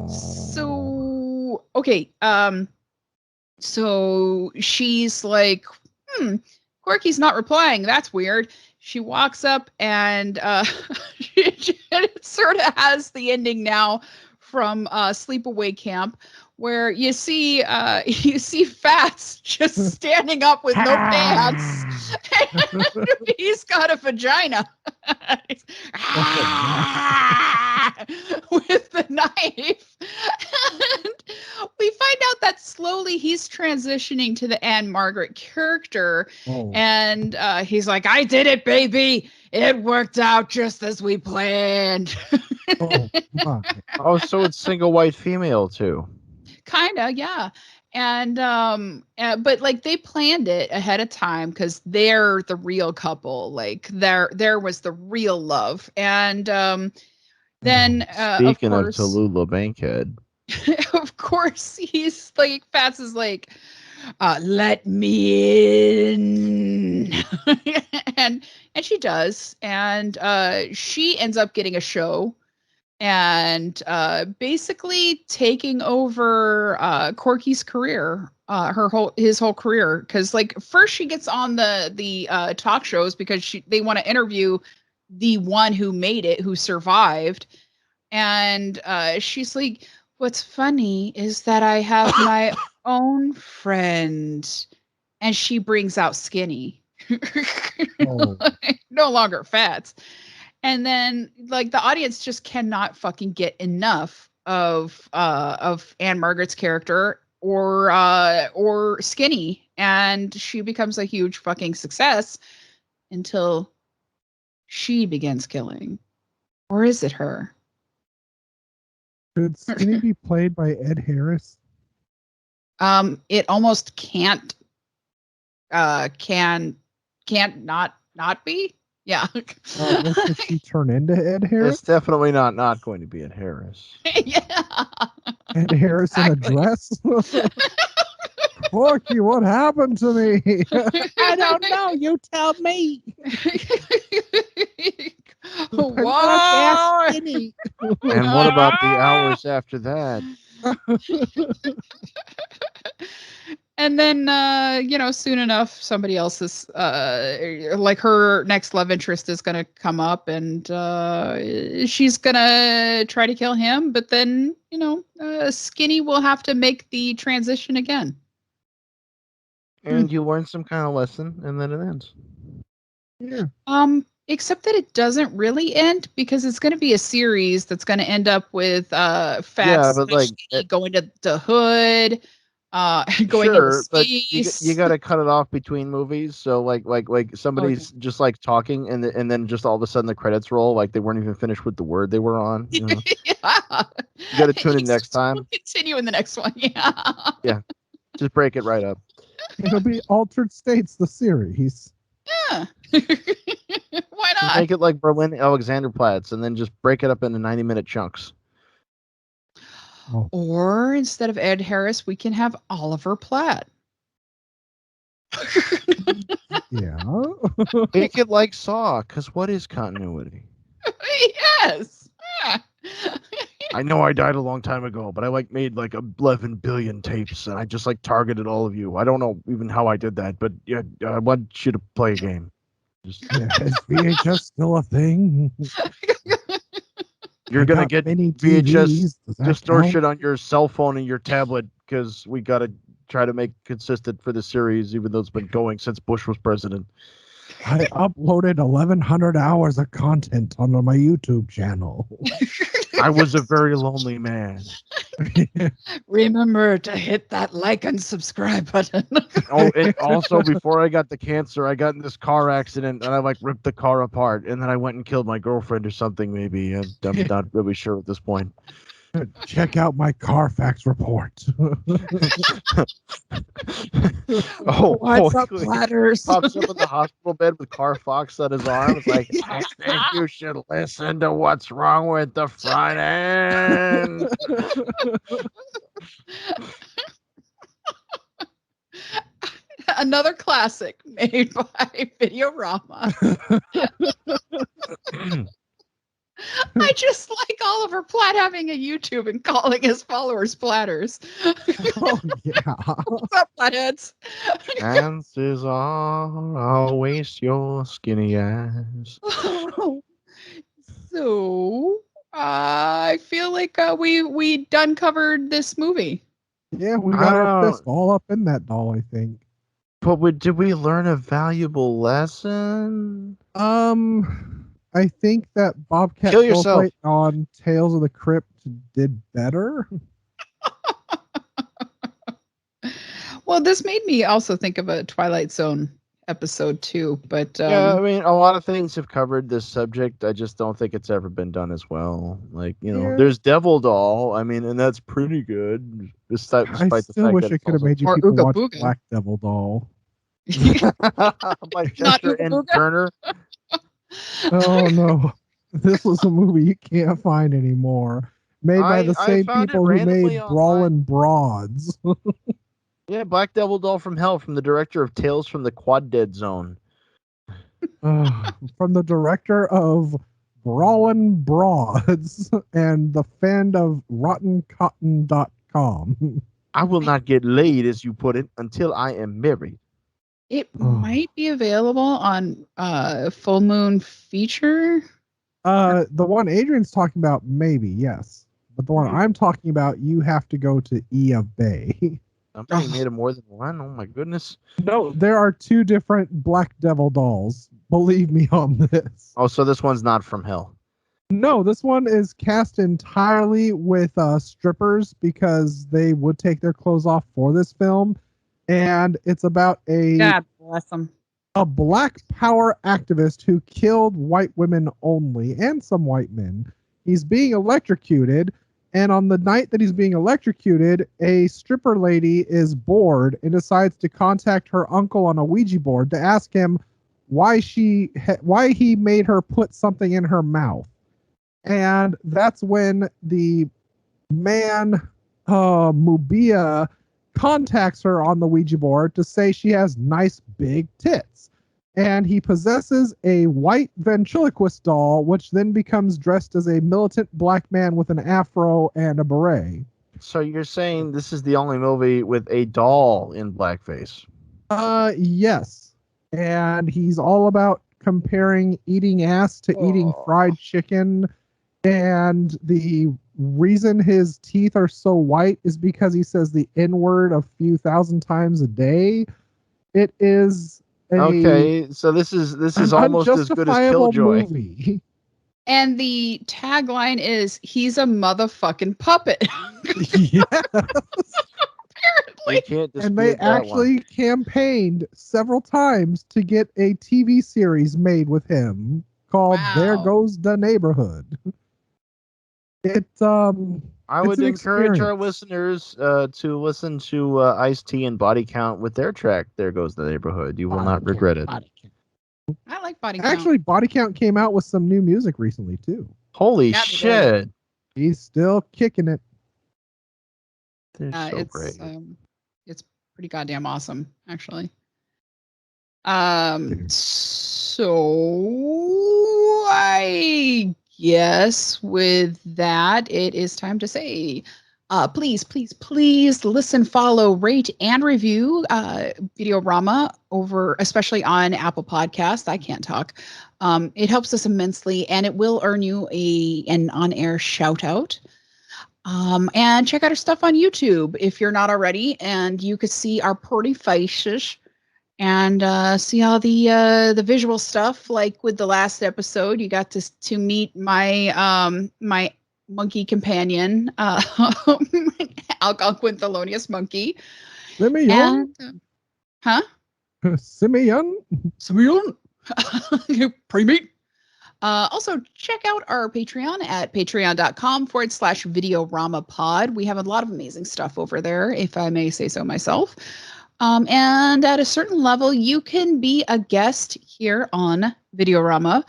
So okay. So she's like, Corky's not replying. That's weird. She walks up and it sort of has the ending now from Sleepaway Camp, where you see Fats just standing up with no pants. And he's got a vagina with the knife. And we find out that slowly he's transitioning to the Ann-Margret character. And he's like, I did it, baby. It worked out just as we planned. So it's single white female too. Kinda, yeah. And but like they planned it ahead of time because they're the real couple. Like there was the real love. And then speaking of Tallulah Bankhead, of course he's like, Fats is like, let me in. and she does, and she ends up getting a show and basically taking over Corky's career, his whole career. Because like first she gets on the talk shows because they want to interview the one who made it, who survived, and she's like, what's funny is that I have my own friend, and she brings out Skinny. No longer Fats. And then like the audience just cannot fucking get enough of Ann-Margret's character or Skinny, and she becomes a huge fucking success until she begins killing. Or is it her? Could Skinny be played by Ed Harris? It almost can't not be. Yeah. Does she turn into Ed Harris? It's definitely not going to be Ed Harris. Yeah. Ed Harris in a dress? Corky, what happened to me? I don't know. You tell me. Wow. And what about the hours after that? And then, soon enough, somebody else is, like her next love interest is going to come up and she's going to try to kill him. But then, Skinny will have to make the transition again. And you learn some kind of lesson and then it ends. Yeah. Except that it doesn't really end because it's going to be a series that's going to end up with Fats going to the hood, going into space. But you got to cut it off between movies. So like somebody's just like talking and then just all of a sudden the credits roll like they weren't even finished with the word they were on. You know? Yeah. You got to tune in next time. We'll continue in the next one. Yeah. Yeah. Just break it right up. It'll be Altered States, the series. Yeah. Why not? Just make it like Berlin Alexanderplatz and then just break it up into 90-minute chunks. Oh. Or instead of Ed Harris, we can have Oliver Platt. Yeah. Make it like Saw, because what is continuity? Yes. I know I died a long time ago, but I made 11 billion tapes and I just targeted all of you. I don't know even how I did that, but yeah, I want you to play a game. Is VHS still a thing? You're going to get VHS distortion on your cell phone and your tablet because we got to try to make consistent for the series, even though it's been going since Bush was president. I uploaded 1,100 hours of content onto my YouTube channel. I was a very lonely man. Remember to hit that like and subscribe button. Oh, and also before I got the cancer, I got in this car accident and I ripped the car apart and then I went and killed my girlfriend or something maybe. I'm not really sure at this point. Check out my Carfax report. What's up, Platters? Pops up in the hospital bed with Carfax on his arm. It's like, I think you should listen to what's wrong with the front end. Another classic made by Videorama. I just like Oliver Platt having a YouTube and calling his followers Platters. Oh, yeah. What's up, Platheads? Chances are I'll waste your skinny ass. So, I feel like we done covered this movie. Yeah, we got our fist all up in that doll, I think. But did we learn a valuable lesson? I think that Bobcat Goldthwait on Tales of the Crypt did better. Well, this made me also think of a Twilight Zone episode too. But yeah, I mean, a lot of things have covered this subject. I just don't think it's ever been done as well. There's Devil Doll. I mean, and that's pretty good. Despite I still wish it could have made you people watch Black Devil Doll. By Chester and Turner. Oh no, this was a movie you can't find anymore. Made by the same people who made Brawlin' Broads. Yeah, Black Devil Doll from Hell from the director of Tales from the Quad Dead Zone. From the director of Brawlin' Broads and the fan of RottenCotton.com. I will not get laid, as you put it, until I am married. It might be available on Full Moon Feature. The one Adrian's talking about, maybe, yes. But the one I'm talking about, you have to go to E of Bay. Somebody made it more than one? Oh my goodness. No, there are 2 different Black Devil dolls. Believe me on this. Oh, so this one's not from Hell. No, this one is cast entirely with strippers because they would take their clothes off for this film. And it's about God bless them. A black power activist who killed white women only and some white men. He's being electrocuted, and on the night that he's being electrocuted, a stripper lady is bored and decides to contact her uncle on a Ouija board to ask him why he made her put something in her mouth. And that's when the man Mubia contacts her on the Ouija board to say she has nice big tits. And he possesses a white ventriloquist doll, which then becomes dressed as a militant black man with an afro and a beret. So you're saying this is the only movie with a doll in blackface? Yes. And he's all about comparing eating ass to eating fried chicken. And the reason his teeth are so white is because he says the N-word a few thousand times a day. It is okay. So this is almost as good as Killjoy. Movie. And the tagline is, "He's a motherfucking puppet." Yes. Apparently. And they actually campaigned several times to get a TV series made with him called There Goes the Neighborhood. I would encourage our listeners to listen to Ice-T and Body Count with their track "There Goes the Neighborhood." You will not regret it. I like Body Count. Actually, Body Count came out with some new music recently too. Holy shit! He's still kicking it. They're so great. It's pretty goddamn awesome, actually. So I guess with that, it is time to say, please, please, please listen, follow, rate, and review Videorama over, especially on Apple Podcasts. I can't talk. It helps us immensely, and it will earn you an on-air shout out. And check out our stuff on YouTube if you're not already, and you could see our pretty faces and see all the visual stuff. Like with the last episode, you got to meet my my monkey companion, Algonquin Thelonious Monkey. Simeon? Huh? Simeon? Pre-meet. Also, check out our Patreon at patreon.com/VideoRamaPod. We have a lot of amazing stuff over there, if I may say so myself. And at a certain level, you can be a guest here on Videorama,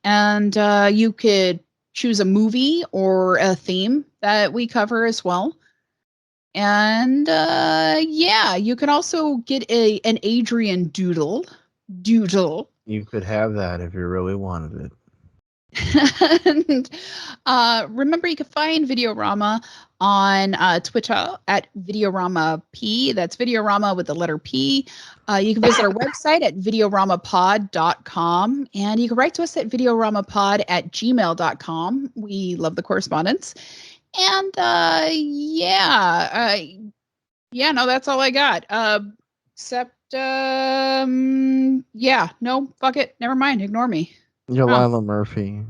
and you could choose a movie or a theme that we cover as well. And yeah, you can also get an Adrian doodle. You could have that if you really wanted it. And remember, you can find Videorama on Twitter at Videorama P. That's Videorama with the letter P. You can visit our website at videoramapod.com, and you can write to us at videoramapod@gmail.com. We love the correspondence. And yeah, no, that's all I got. Except yeah, no, fuck it, never mind, ignore me. You're Lila Murphy.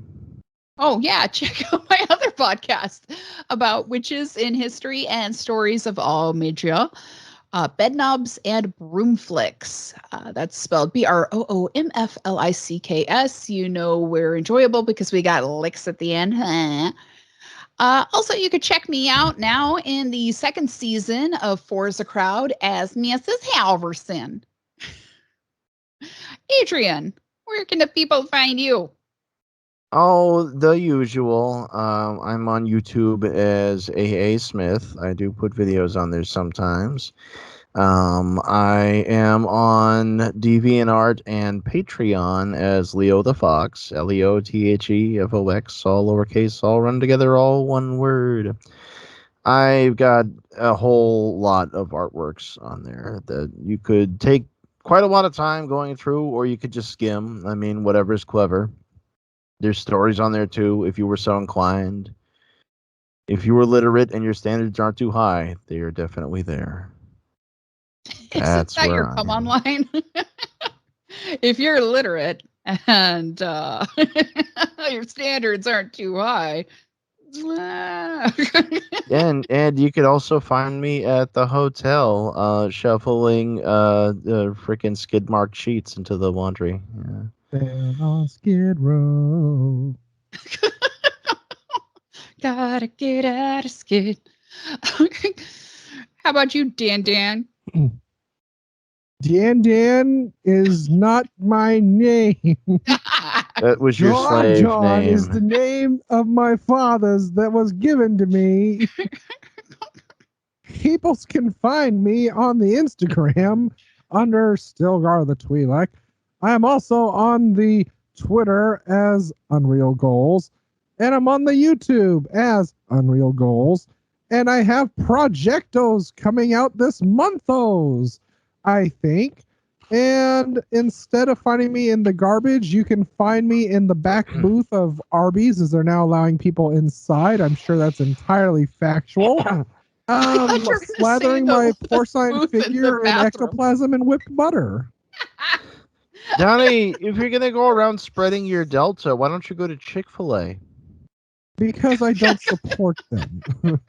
Oh, yeah. Check out my other podcast about witches in history and stories of all media. Bedknobs and Broomflicks. That's spelled BROOMFLICKS. You know we're enjoyable because we got licks at the end. Also, you could check me out now in the second season of Four's a Crowd as Mrs. Halverson. Adrian, where can the people find you? Oh, the usual. I'm on YouTube as AA Smith. I do put videos on there sometimes. I am on DeviantArt and Patreon as Leo the Fox. LeoTheFox, all lowercase, all run together, all one word. I've got a whole lot of artworks on there that you could take quite a lot of time going through, or you could just skim. I mean, whatever's clever. There's stories on there too, if you were so inclined. If you were literate and your standards aren't too high, they are definitely there. That's that your come online? If you're literate and your standards aren't too high. and you could also find me at the hotel shuffling the freaking skid marked sheets into the laundry. Yeah. Down on Skid Row. Gotta get out of Skid. How about you, Dan? Dan is not my name. That was your slave John name. Is the name of my father's that was given to me. People can find me on the Instagram under Stilgar the Twi'lek. I am also on the Twitter as Unreal Goals, and I'm on the YouTube as Unreal Goals, And I have projectos coming out this monthos, I think. And instead of finding me in the garbage, you can find me in the back booth of Arby's, as they're now allowing people inside. I'm sure that's entirely factual. Slathering my porcine figure in ectoplasm and whipped butter. Donnie, if you're going to go around spreading your Delta, why don't you go to Chick-fil-A? Because I don't support them.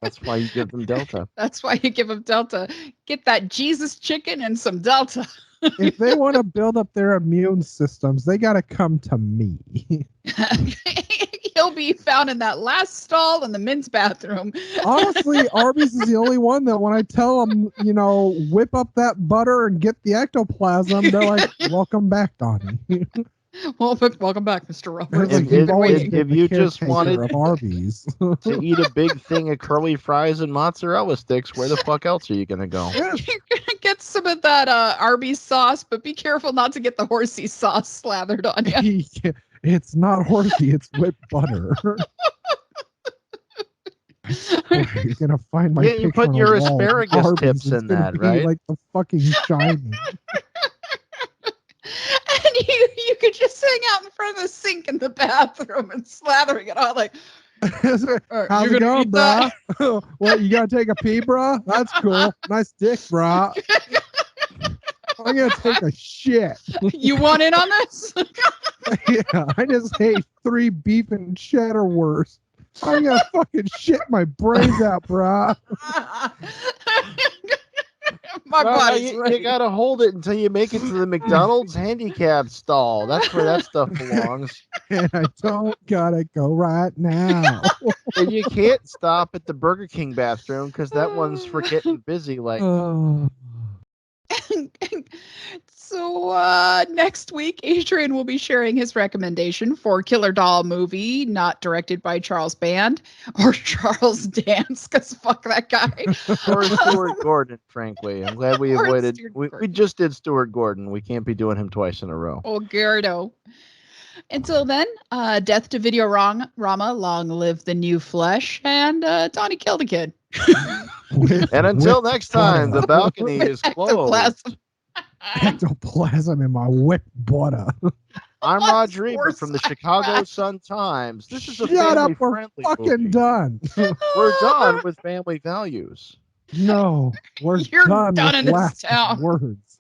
That's why you give them Delta. That's why you give them Delta. Get that Jesus chicken and some Delta. If they want to build up their immune systems, they got to come to me. He'll be found in that last stall in the men's bathroom. Honestly, Arby's is the only one that when I tell them, whip up that butter and get the ectoplasm, they're like, welcome back, Donnie. Well, welcome back, Mr. Roberts. If you just wanted of Arby's to eat a big thing of curly fries and mozzarella sticks, where the fuck else are you going to go? You're going to get some of that Arby's sauce, but be careful not to get the horsey sauce slathered on you. It's not horsey, it's whipped butter. You're going to find my you put your asparagus tips in that, right? Like the fucking Shining. And you could just hang out in front of the sink in the bathroom and slathering it all like, how's it going, brah? What, you gotta take a pee, brah? That's cool. Nice dick, brah. I'm gonna take a shit. You want in on this? Yeah, I just ate 3 beef and cheddar wursts. I'm gonna fucking shit my brains out, brah. My body's ready. You gotta hold it until you make it to the McDonald's handicap stall. That's where that stuff belongs. And I don't gotta go right now. And you can't stop at the Burger King bathroom because that one's for getting busy. Like, So next week, Adrian will be sharing his recommendation for Killer Doll movie, not directed by Charles Band or Charles Dance, because fuck that guy. Or Stuart Gordon, frankly. I'm glad we avoided. We just did Stuart Gordon. We can't be doing him twice in a row. Oh, Gerardo. Until then, death to video Rama, long live the new flesh, and Donnie killed a kid. And until next time, the balcony is closed. Ectoplasm in my whipped butter. I'm Rod Reaper from the Chicago Sun-Times. This is a family-friendly movie. Done. We're done with family values. No, we're You're done in with this town. words.